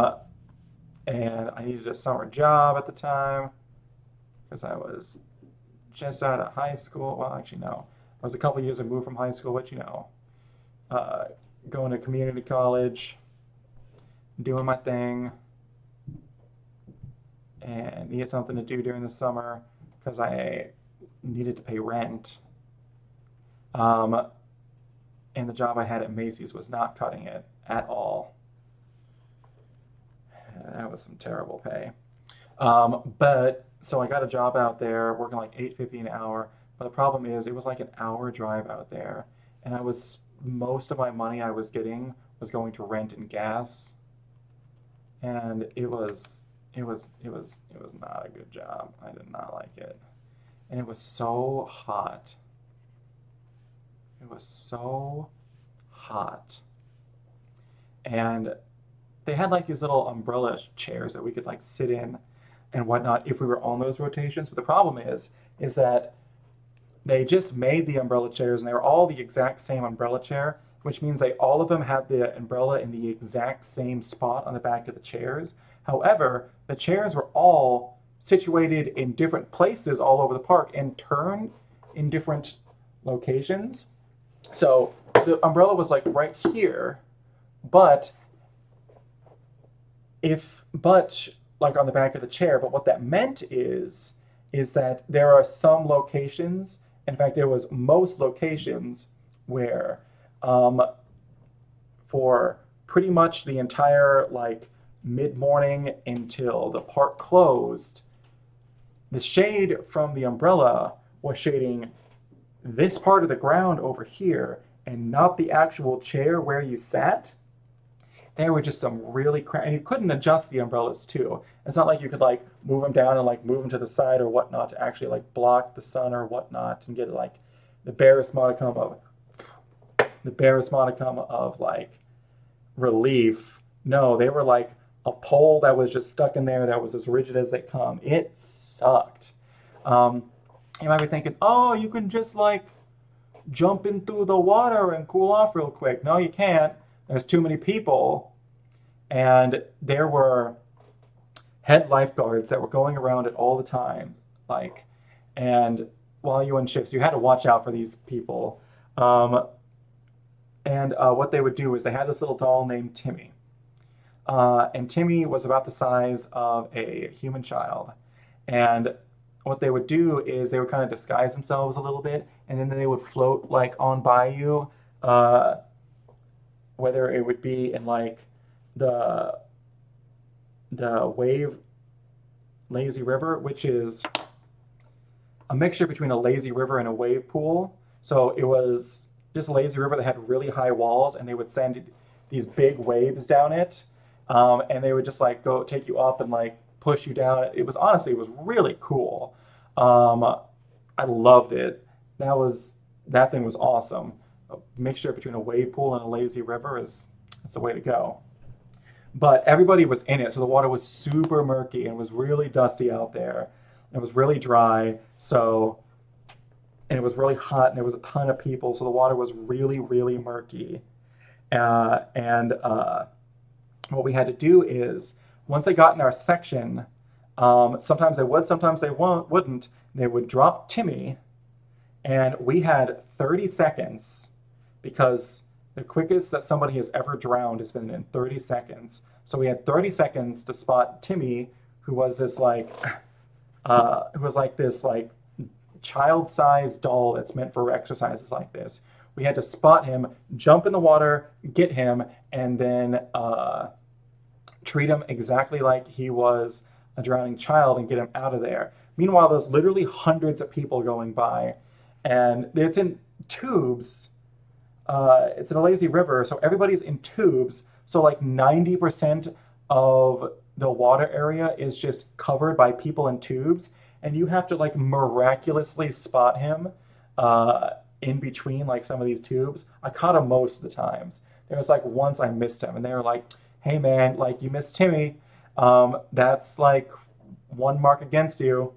and I needed a summer job at the time because I was just out of high school. Well, actually, no. I was a couple years removed from high school, but uh, going to community college, doing my thing, and needed something to do during the summer because I needed to pay rent. Um, and the job I had at Macy's was not cutting it at all. That was some terrible pay. But so I got a job out there working like 8.50 an hour. But the problem is it was like an hour drive out there, and I was most of my money I was getting was going to rent and gas, and it was not a good job. I did not like it, and it was so hot. It was so hot, and they had like these little umbrella chairs that we could like sit in and whatnot if we were on those rotations. But the problem is that they just made the umbrella chairs and they were all the exact same umbrella chair, which means they all of them have the umbrella in the exact same spot on the back of the chairs. However, the chairs were all situated in different places all over the park and turned in different locations. So the umbrella was like right here, but but like on the back of the chair. But what that meant is that there are some locations, in fact, there was most locations where for pretty much the entire like mid-morning until the park closed, the shade from the umbrella was shading this part of the ground over here and not the actual chair where you sat. There were just some really and you couldn't adjust the umbrellas too. It's not like you could like move them down and like move them to the side or whatnot to actually like block the sun or whatnot and get like the barest modicum of like relief. No, they were like a pole that was just stuck in there that was as rigid as they come. It sucked. You might be thinking, oh, you can just like jump into the water and cool off real quick. No, you can't. There's too many people. And there were head lifeguards that were going around it all the time. Like, and while you were on shifts, you had to watch out for these people. And what they would do is they had this little doll named Timmy. And Timmy was about the size of a human child. And what they would do is they would kind of disguise themselves a little bit, and then they would float like on by you, whether it would be in like the wave lazy river, which is a mixture between a lazy river and a wave pool. So it was just a lazy river that had really high walls, and they would send these big waves down it, and they would just like go take you up and like push you down. It was honestly, it was really cool. I loved it. That thing was awesome. A mixture between a wave pool and a lazy river that's the way to go. but everybody was in it, so the water was super murky and it was really dusty out there. It was really dry, so and it was really hot, and there was a ton of people, so the water was really, really murky. And what we had to do is, once they got in our section, sometimes they would, sometimes they wouldn't. They would drop Timmy, and we had 30 seconds because the quickest that somebody has ever drowned has been in 30 seconds. So we had 30 seconds to spot Timmy, who was this like, this child-sized doll that's meant for exercises like this. We had to spot him, jump in the water, get him, and then treat him exactly like he was a drowning child and get him out of there. Meanwhile, there's literally hundreds of people going by, and it's in tubes. It's in a lazy river, so everybody's in tubes. So like 90% of the water area is just covered by people in tubes, and you have to like miraculously spot him in between like some of these tubes. I caught him most of the times. There was like once I missed him, and they were like, "Hey man, like you missed Timmy. That's like one mark against you.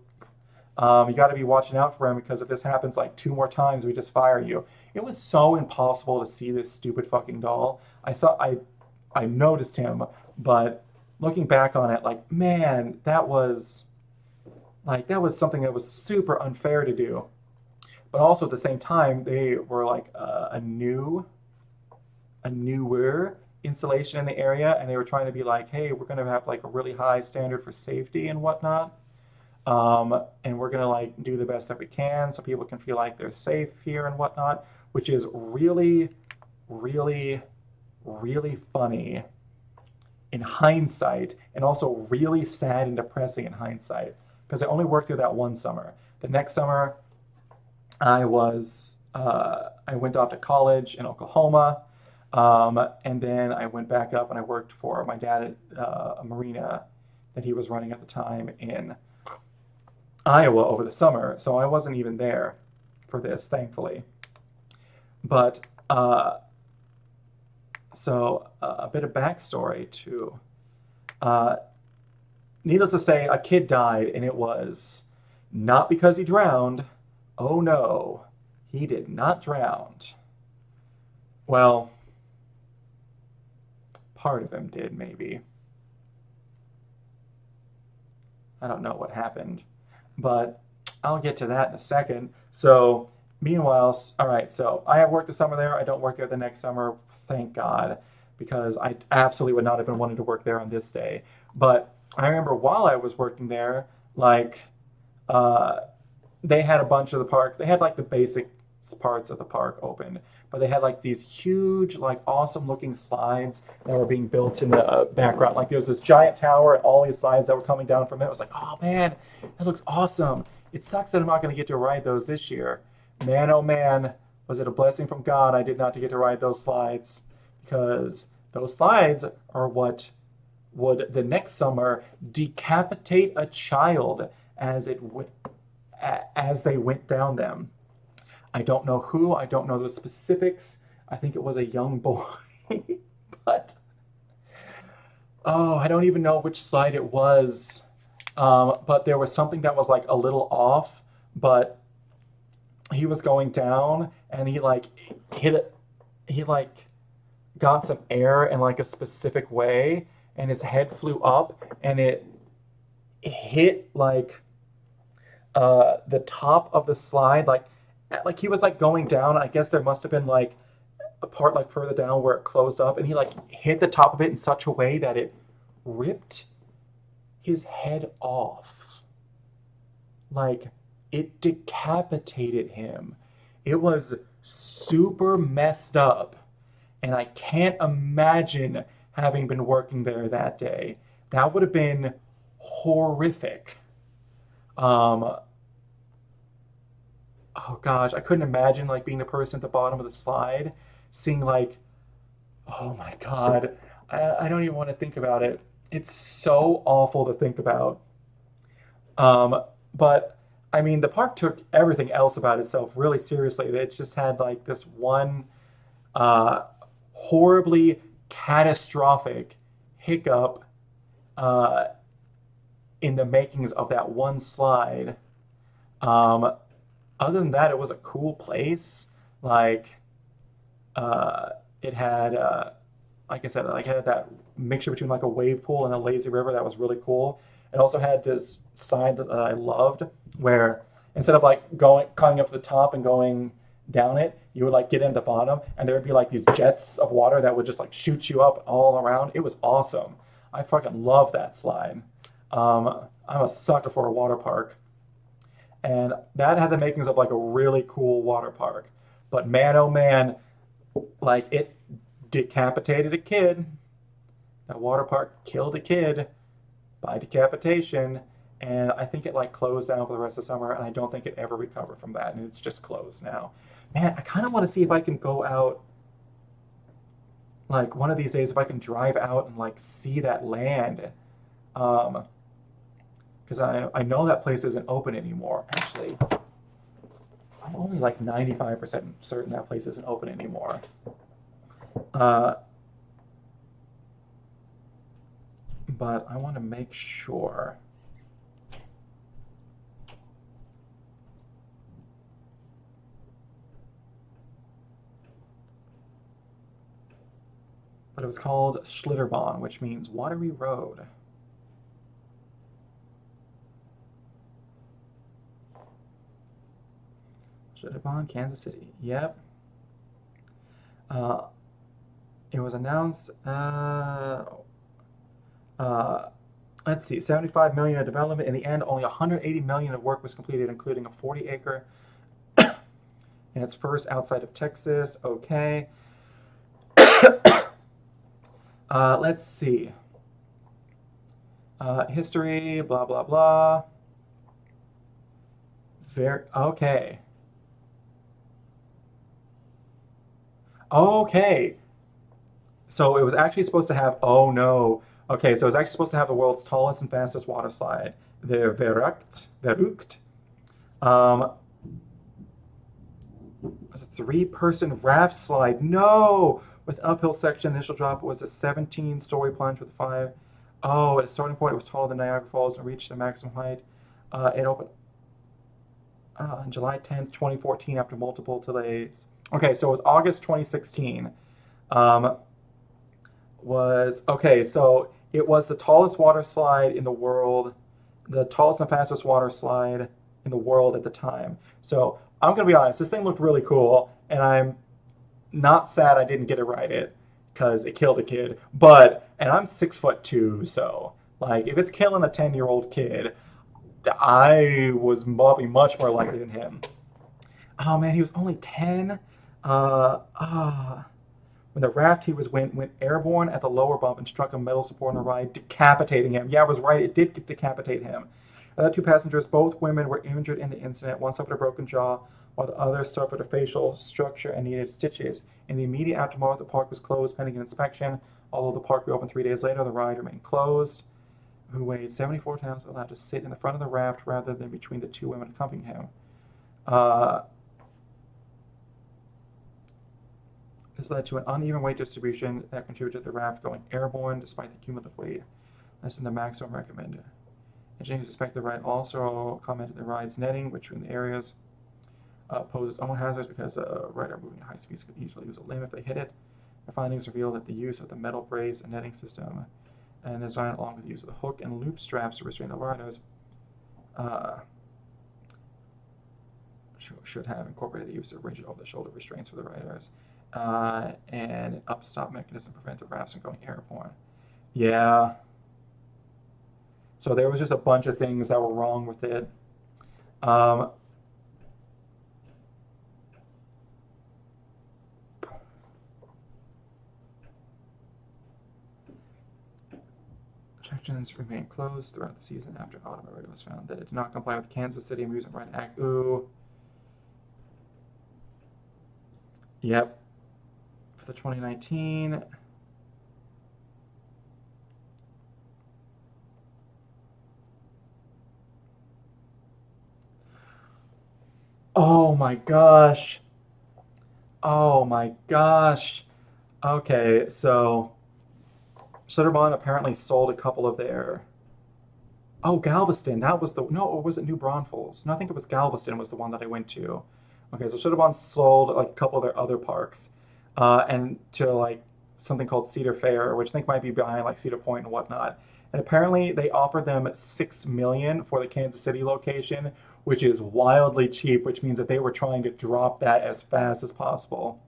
You got to be watching out for him because if this happens like two more times, we just fire you." It was so impossible to see this stupid fucking doll. I noticed him, but looking back on it, like man, that was something that was super unfair to do. But also at the same time, they were like a newer installation in the area, and they were trying to be like, hey, we're going to have like a really high standard for safety and whatnot. And we're going to like do the best that we can so people can feel like they're safe here and whatnot, which is really, really, really funny in hindsight, and also really sad and depressing in hindsight, because I only worked there that one summer. The next summer, I went off to college in Oklahoma, and then I went back up and I worked for my dad at a marina that he was running at the time in Iowa over the summer. So I wasn't even there for this, thankfully. But a bit of backstory to, needless to say, a kid died, and it was not because he drowned. Oh no, he did not drown. Well, part of him did, maybe. I don't know what happened, but I'll get to that in a second. So, meanwhile, all right, so I have worked the summer there. I don't work there the next summer, thank God, because I absolutely would not have been wanting to work there on this day. But I remember while I was working there, like, they had a bunch of the park. They had like the basic parts of the park open, but they had like these huge, like awesome looking slides that were being built in the background. Like there was this giant tower and all these slides that were coming down from it. It was like, oh man, that looks awesome. It sucks that I'm not going to get to ride those this year. Man, oh man, was it a blessing from God I did not get to ride those slides, because those slides are what would the next summer decapitate a child as they went down them. I don't know who, I don't know the specifics. I think it was a young boy, but oh, I don't even know which slide it was. But there was something that was like a little off, but he was going down and he like hit it, he like got some air in like a specific way, and his head flew up and it hit like the top of the slide, like he was like going down. I guess there must have been like a part like further down where it closed up, and he like hit the top of it in such a way that it ripped his head off. Like it decapitated him. It was super messed up, and I can't imagine having been working there that day. That would have been horrific. Um, oh gosh, I couldn't imagine like being the person at the bottom of the slide, seeing like, oh my God, I don't even want to think about it. It's so awful to think about. But I mean, the park took everything else about itself really seriously. It just had like this one horribly catastrophic hiccup uh, in the makings of that one slide. Um, Other than that, it was a cool place. Like, uh, it had, like I said, like it had that mixture between like a wave pool and a lazy river that was really cool. It also had this sign that I loved, where instead of like going coming up to the top and going down it, you would like get in the bottom, and there would be like these jets of water that would just like shoot you up all around. It was awesome. I fucking love that slide. I'm a sucker for a water park, and that had the makings of like a really cool water park. But man, oh man, like it decapitated a kid. That water park killed a kid by decapitation, and I think it like closed down for the rest of the summer, and I don't think it ever recovered from that, and it's just closed now. Man, I kind of want to see if I can go out like one of these days if I can drive out and like see that land. Um, because I know that place isn't open anymore. Actually, I'm only like 95% certain that place isn't open anymore. Uh, but I want to make sure. But it was called Schlitterbahn, which means watery road. Schlitterbahn, Kansas City. Yep. Uh, it was announced. Uh, let's see, 75 million of development. In the end, only 180 million of work was completed, including a 40-acre in its first outside of Texas. Okay. Let's see. History, blah, blah, blah. Okay. Okay. So it was actually supposed to have, oh no. Okay, so it was actually supposed to have the world's tallest and fastest water slide, the Verrückt. Um, was a three-person raft slide. No! With uphill section, initial drop was a 17-story plunge with five. Oh, at a starting point, it was taller than Niagara Falls and reached the maximum height. It opened on July 10th, 2014, after multiple delays. Okay, so it was August 2016. Um, was okay, so it was the tallest water slide in the world, the tallest and fastest water slide in the world at the time. So I'm gonna be honest, this thing looked really cool, and I'm not sad I didn't get to ride it because it killed a kid. But and I'm 6'2", so like if it's killing a 10-year-old kid, I was probably much more likely than him. Oh man, he was only 10. Uh, ah. When the raft he was went airborne at the lower bump and struck a metal support on the ride, decapitating him. Yeah, I was right. It did decapitate him. The other two passengers, both women, were injured in the incident. One suffered a broken jaw, while the other suffered a facial structure and needed stitches. In the immediate aftermath, the park was closed pending an inspection. Although the park reopened 3 days later, the ride remained closed. Who weighed 74 pounds, allowed to sit in the front of the raft rather than between the two women accompanying him. Uh, This led to an uneven weight distribution that contributed to the raft going airborne despite the cumulative weight less than the maximum recommended. Engineers suspect the ride also commented the ride's netting, which in the areas poses its own hazards because a rider moving at high speeds could easily lose a limb if they hit it. The findings reveal that the use of the metal brace and netting system and design along with the use of the hook and loop straps to restrain the riders uh, should have incorporated the use of rigid over-the-shoulder restraints for the riders. And an upstop mechanism to prevent the rafts from going airborne. Yeah. So there was just a bunch of things that were wrong with it. Um, Attractions remained closed throughout the season after Automobile was found that it did not comply with the Kansas City Amusement Ride Act. Ooh. Yep. For the 2019. Oh my gosh. Oh my gosh. Okay, so Sutterbond apparently sold a couple of their. Oh, Galveston. That was the no, or was it New Braunfels? No, I think it was Galveston was the one that I went to. Okay, so Sutterbond sold like a couple of their other parks, and to like something called Cedar Fair, which I think might be behind like Cedar Point and whatnot. And apparently they offered them 6 million for the Kansas City location, which is wildly cheap, which means that they were trying to drop that as fast as possible.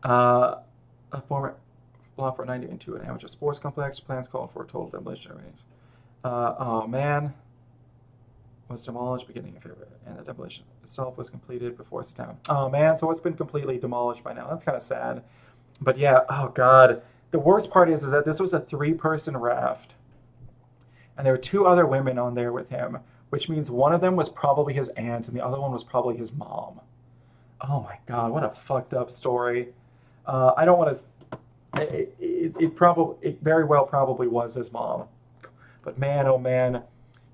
Uh, a former law for 90 into an amateur sports complex. Plans called for a total demolition. Oh man, was demolished beginning of February, and the demolition itself was completed before September. Oh man, so it's been completely demolished by now. That's kind of sad. But yeah, oh god. The worst part is that this was a three-person raft, and there were two other women on there with him, which means one of them was probably his aunt, and the other one was probably his mom. Oh my god, what a fucked up story. I don't want to. It very well probably was his mom. But man, oh man,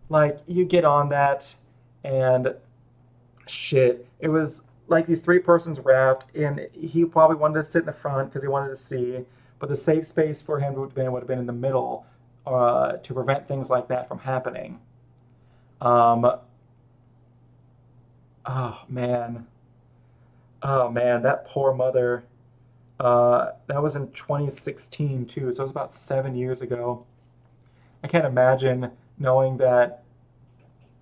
like you get on that, and shit, it was like these three persons raft, and he probably wanted to sit in the front because he wanted to see, but the safe space for him would have been in the middle, to prevent things like that from happening. Um, oh man, oh man, that poor mother. That was in 2016 too, so it was about 7 years ago. I can't imagine knowing that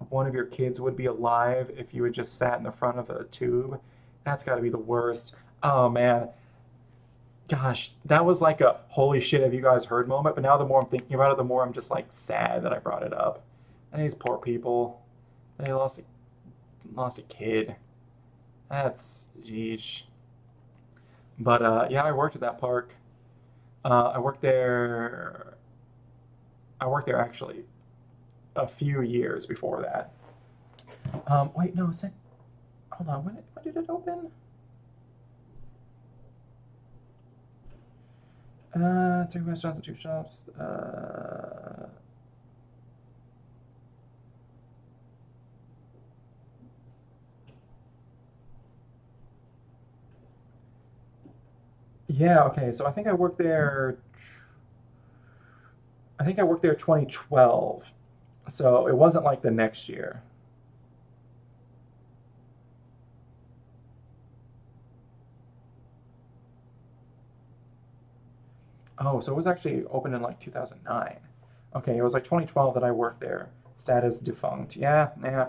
one of your kids would be alive if you had just sat in the front of a tube. That's got to be the worst. Oh man, gosh, that was like a holy shit have you guys heard moment. But now the more I'm thinking about it, the more I'm just like sad that I brought it up. And these poor people, they lost a kid. That's yeesh. But yeah, I worked at that park. I worked there. I worked there actually a few years before that. Wait, no, hold on. When did it open? Three restaurants and two shops. Yeah, okay. So I think I worked there. I think I worked there 2012. So it wasn't like the next year. Oh, so it was actually opened in like 2009. Okay, it was like 2012 that I worked there. Status defunct. Yeah, yeah.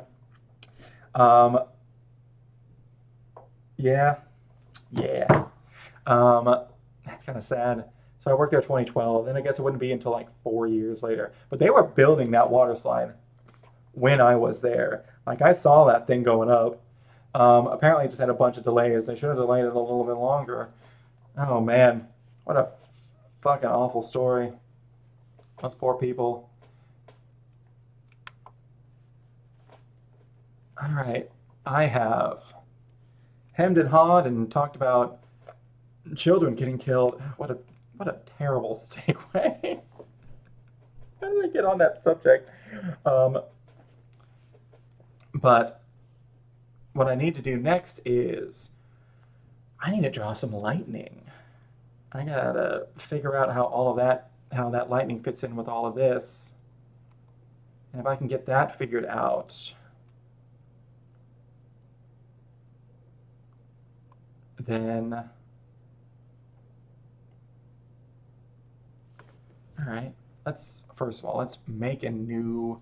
Um, yeah, yeah. That's kind of sad. So I worked there 2012, and I guess it wouldn't be until like 4 years later. But they were building that water slide when I was there. Like I saw that thing going up. Apparently, it just had a bunch of delays. They should have delayed it a little bit longer. Oh man, what a fucking awful story. Those poor people. All right, I have hemmed and hawed and talked about children getting killed. What a terrible segue. How did I get on that subject? Um, but what I need to do next is I need to draw some lightning. I gotta figure out how that lightning fits in with all of this. And if I can get that figured out, then, all right, first of all, let's make a new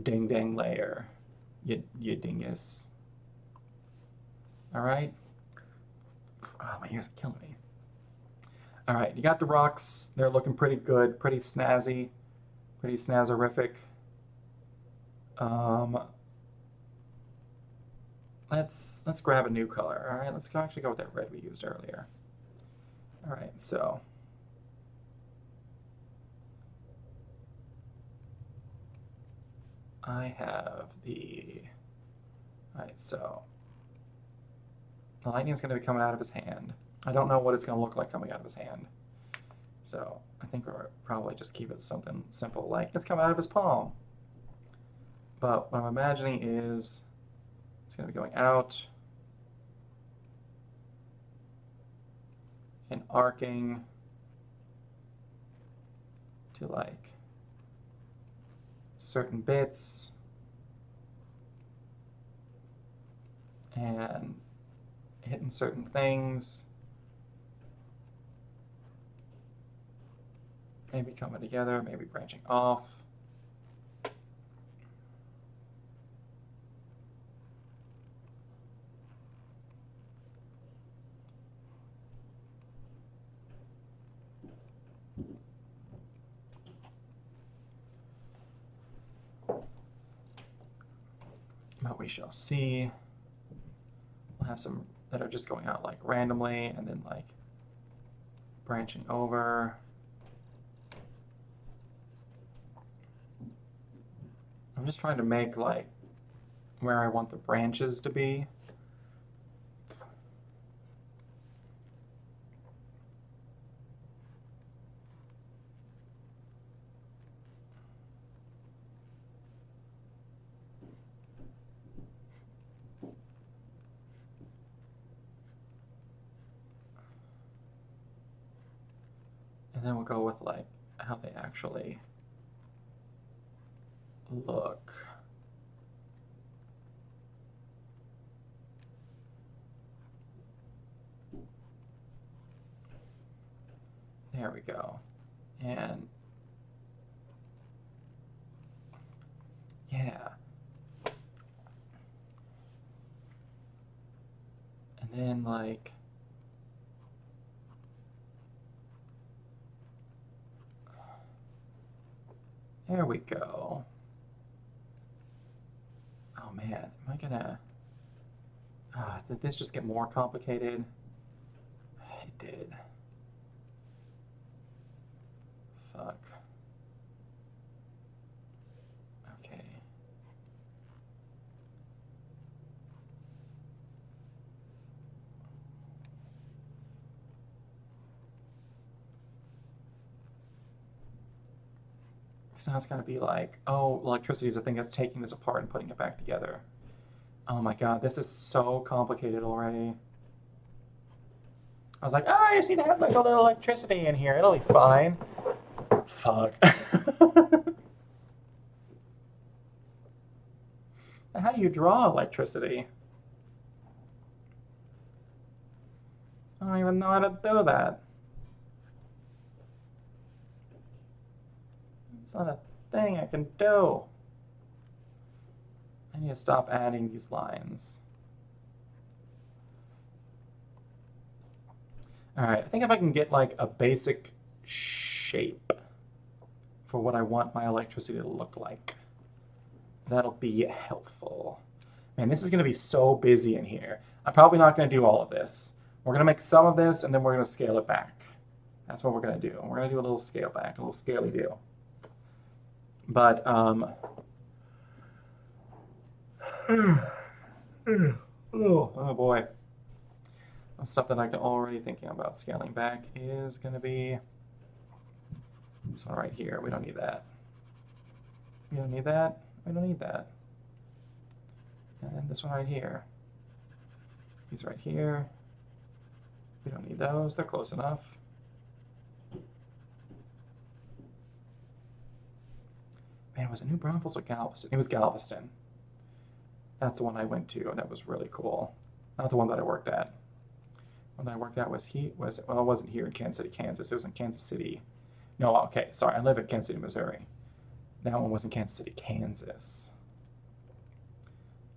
ding dang layer. You dingus. All right. Oh, my ears are killing me. All right, you got the rocks. They're looking pretty good, pretty snazzy, pretty snazzerific. Um, let's grab a new color. All right, let's actually go with that red we used earlier. All right, so I have the. All right, so the lightning's going to be coming out of his hand. I don't know what it's going to look like coming out of his hand. So I think we'll probably just keep it something simple like it's coming out of his palm. But what I'm imagining is it's going to be going out and arcing to like certain bits and hitting certain things, maybe coming together, maybe branching off. But we shall see. We'll have some that are just going out like randomly and then like branching over. I'm just trying to make like where I want the branches to be. And then we'll go with like how they actually look. There we go. And yeah. And then like there we go. Oh man, am I gonna... did this just get more complicated? It did. Fuck. Okay. So now it's gonna be like, oh, electricity is a thing that's taking this apart and putting it back together. Oh my god, this is so complicated already. I was like, oh, I just need to have like a little electricity in here. It'll be fine. Fuck. How do you draw electricity? I don't even know how to do that. It's not a thing I can do. I need to stop adding these lines. All right, I think if I can get like a basic shape for what I want my electricity to look like, that'll be helpful. Man, this is going to be so busy in here. I'm probably not going to do all of this. We're going to make some of this, and then we're going to scale it back. That's what we're going to do. We're going to do a little scale back, a little scaly deal. But, oh boy. Stuff that I can already thinking about scaling back is going to be this one right here. We don't need that. We don't need that. We don't need that. And then this one right here. These right here. We don't need those. They're close enough. Man, was it New Braunfels or Galveston? It was Galveston. That's the one I went to. That was really cool. Not the one that I worked at. The one that I worked at was well, it wasn't here in Kansas City, Kansas. It was in Kansas City. No, okay, sorry. I live in Kansas City, Missouri. That one was in Kansas City, Kansas.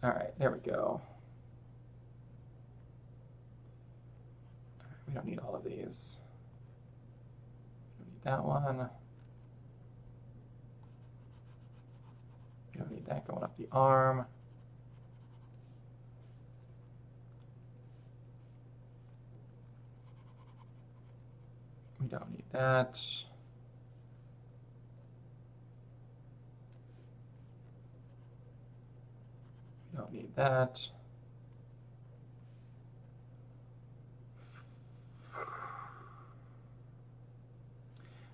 All right, there we go. We don't need all of these. We don't need that one. We don't need that going up the arm. We don't need that. We don't need that.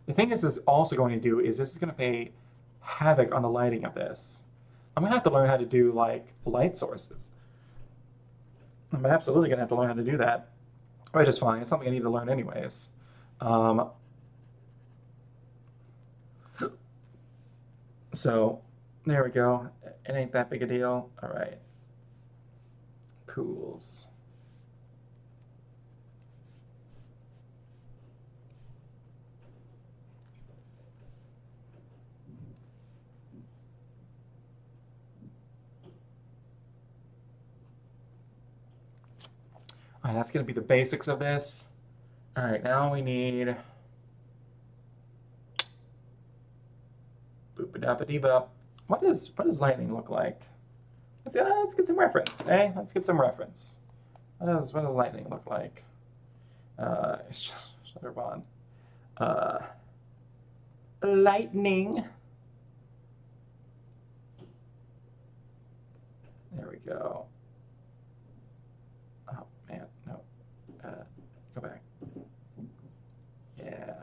The thing this is also going to do is this is going to pay havoc on the lighting of this. I'm going to have to learn how to do like light sources. I'm absolutely going to have to learn how to do that, which is fine. It's something I need to learn anyways. So there we go. It ain't that big a deal. All right. Cools. All right, that's going to be the basics of this. All right, now we need boop-a-dap-a-dee-bop. What does lightning look like? Let's get some reference, eh? Let's get some reference. What does lightning look like? Shutterbond. Uh, lightning. There we go. Oh man, no. Go back. Yeah.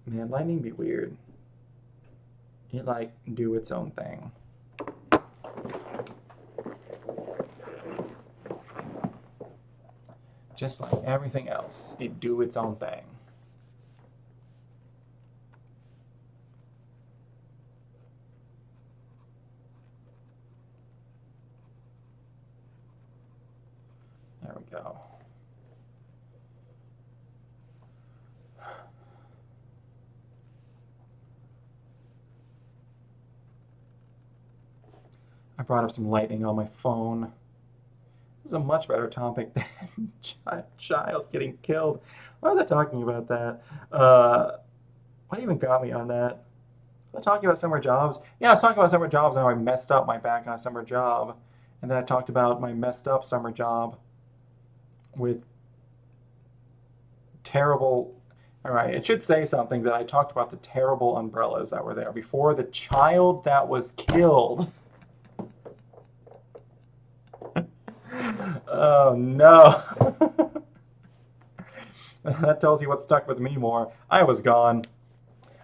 Man, lightning be weird. It like do its own thing. Just like everything else, it do its own thing. There we go. I brought up some lightning on my phone. This is a much better topic than child getting killed. Why was I talking about that? What even got me on that? Was I talking about summer jobs? Yeah, I was talking about summer jobs and how I messed up my back on a summer job. And then I talked about my messed up summer job with terrible. All right, it should say something that I talked about the terrible umbrellas that were there before the child that was killed. Oh no. That tells you what stuck with me more. I was gone.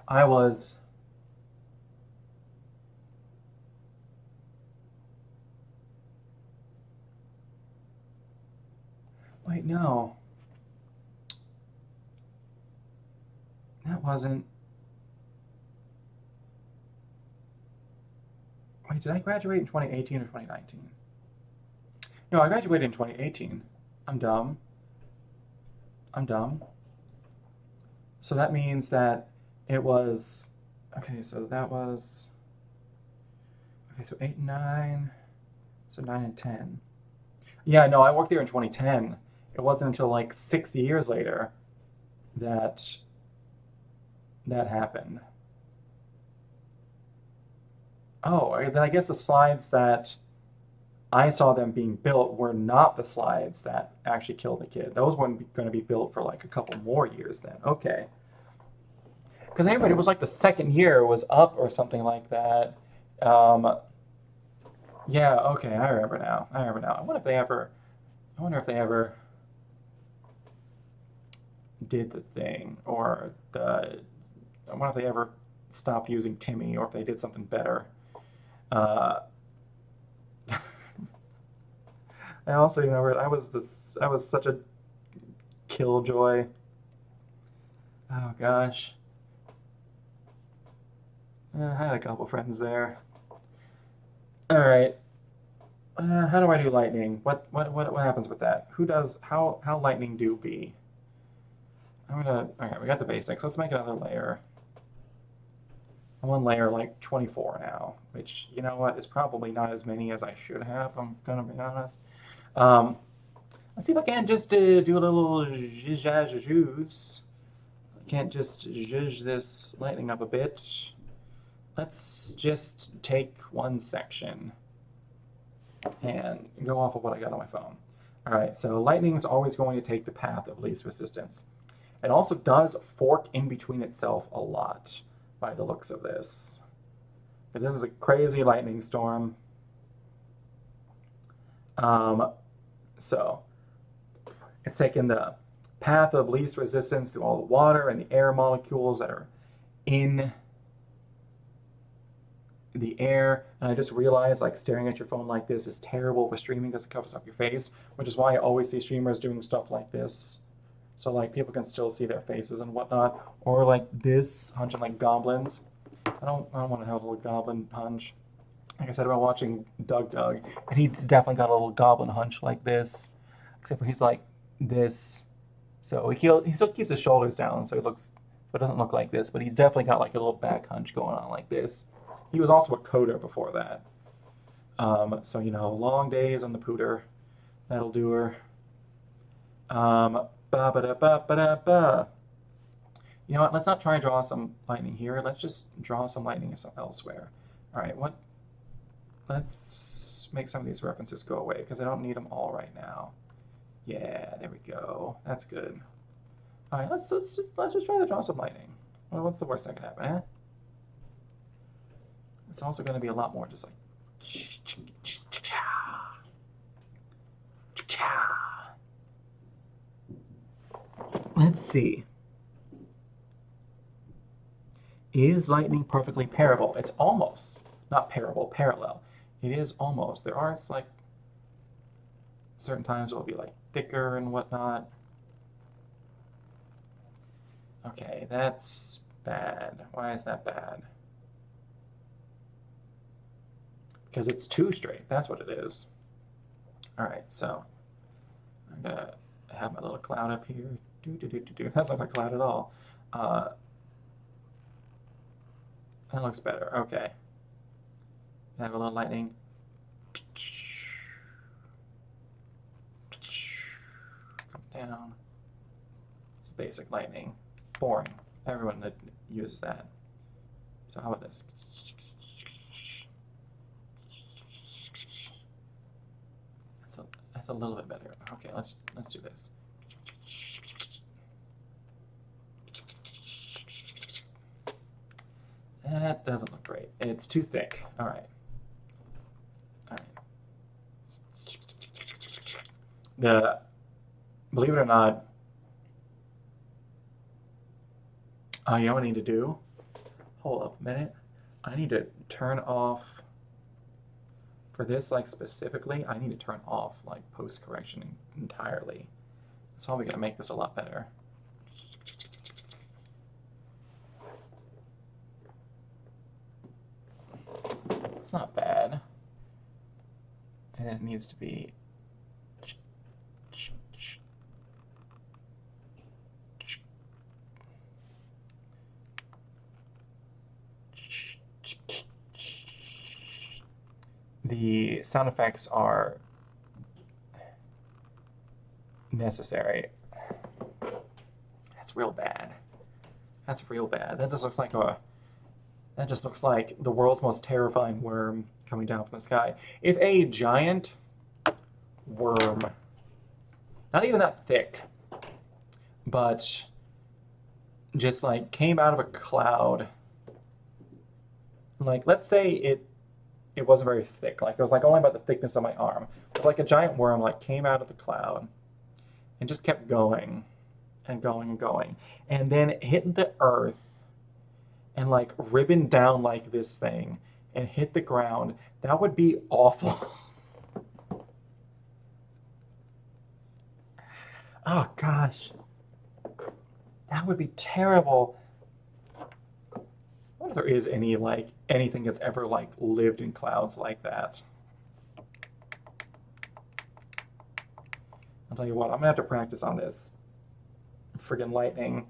I was. Wait, no. That wasn't. Wait, did I graduate in 2018 or 2019? No, I graduated in 2018. I'm dumb. I'm dumb. So that means that it was. Okay, so that was. Okay, so 8 and 9. So 9 and 10. Yeah, no, I worked there in 2010. It wasn't until like 6 years later that that happened. Oh, then I guess the slides that I saw them being built were not the slides that actually killed the kid. Those weren't going to be built for like a couple more years then. Okay. Because anyway, it was like the second year was up or something like that. Um, yeah, okay, I remember now. I remember now. I wonder if they ever did the thing, or I wonder if they ever stopped using Timmy, or if they did something better. Uh, I also remember I was such a killjoy. Oh gosh. I had a couple friends there. All right. How do I do lightning? What happens with that? Who does how lightning do be? Okay, we got the basics. Let's make another layer. I'm on layer like 24 now, which, you know what, is probably not as many as I should have, I'm gonna be honest. Um, let's see if I can just do a little zhuzh. I can't just zhuzh this lightning up a bit. Let's just take one section and go off of what I got on my phone. All right, so lightning is always going to take the path of least resistance. It also does fork in between itself a lot by the looks of this. Because this is a crazy lightning storm. So it's taking the path of least resistance through all the water and the air molecules that are in the air. And I just realized like staring at your phone like this is terrible for streaming because it covers up your face, which is why I always see streamers doing stuff like this so like people can still see their faces and whatnot. Or like this hunching like goblins. I don't want to have a little goblin hunch. Like I said about watching Doug, and he's definitely got a little goblin hunch like this, except for he's like this. So he still keeps his shoulders down, so it doesn't look like this. But he's definitely got like a little back hunch going on like this. He was also a coder before that. So you know, long days on the pooter, that'll do her. Ba ba da ba ba da ba. You know what? Let's not try and draw some lightning here. Let's just draw some lightning elsewhere. All right, what? Let's make some of these references go away because I don't need them all right now. Yeah, there we go. That's good. All right, let's just try to draw some lightning. Well, what's the worst that could happen, eh? It's also going to be a lot more just like. Let's see. Is lightning perfectly parable? It's almost. Not parable, parallel. It is almost. There are like certain times it will be like thicker and whatnot. Okay, that's bad. Why is that bad? Because it's too straight. That's what it is. All right, so I'm gonna have my little cloud up here. That's not a cloud at all. That looks better. Okay. Have a little lightning. Come down. It's basic lightning. Boring. Everyone that uses that. So how about this? That's a little bit better. Okay, let's do this. That doesn't look great. It's too thick. All right. Believe it or not, you know what I need to do? Hold up a minute. I need to turn off, for this like specifically, I need to turn off like post-correction entirely. That's probably gonna make this a lot better. It's not bad. And it needs to be the sound effects are necessary. That's real bad. That's real bad. That just looks like the world's most terrifying worm coming down from the sky. If a giant worm, not even that thick, but just like came out of a cloud, like let's say it wasn't very thick, like it was like only about the thickness of my arm, but like a giant worm like came out of the cloud and just kept going and going and going, and then hit the earth and like ribbon down like this thing and hit the ground, that would be awful. Oh gosh, that would be terrible. I wonder if there is any like anything that's ever like lived in clouds like that. I'll tell you what, I'm gonna have to practice on this friggin' lightning,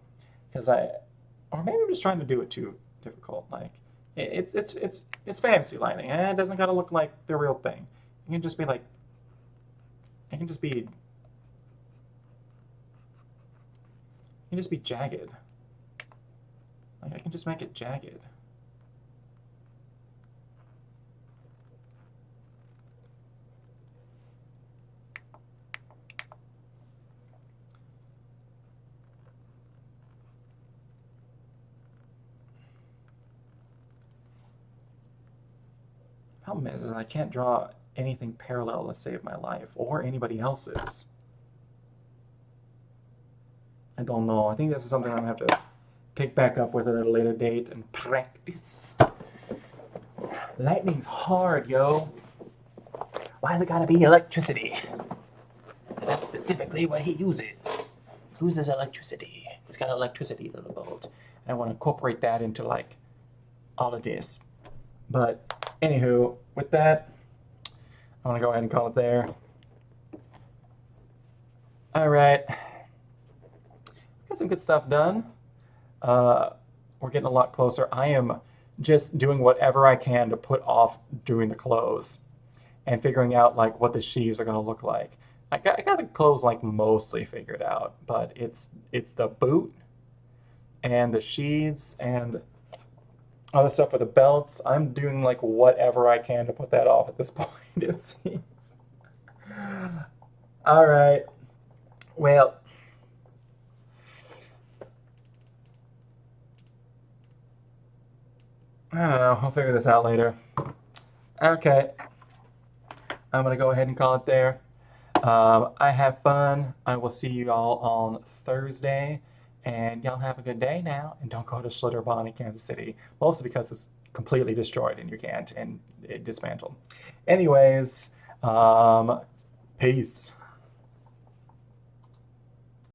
because or maybe I'm just trying to do it too difficult. Like it's fantasy lightning, and it doesn't gotta look like the real thing. It can just be like, it can just be jagged. Like I can just make it jagged. Problem is I can't draw anything parallel to save my life, or anybody else's. I don't know. I think this is something I'm gonna have to pick back up with it at a later date and practice. Lightning's hard, yo. Why's it gotta be electricity? That's specifically what he uses. loses electricity. It's got electricity little bolt. And I want to incorporate that into like all of this. But anywho, with that, I'm gonna go ahead and call it there. All right, got some good stuff done. We're getting a lot closer. I am just doing whatever I can to put off doing the clothes and figuring out like what the sheaves are gonna look like. I got the clothes like mostly figured out, but it's the boot and the sheaves and other stuff for the belts. I'm doing like whatever I can to put that off at this point, it seems. All right. Well, I don't know. I'll figure this out later. Okay. I'm going to go ahead and call it there. I have fun. I will see you all on Thursday. And y'all have a good day now. And don't go to Schlitterbahn in Kansas City. Mostly because it's completely destroyed and you can't and it dismantled. Anyways, peace.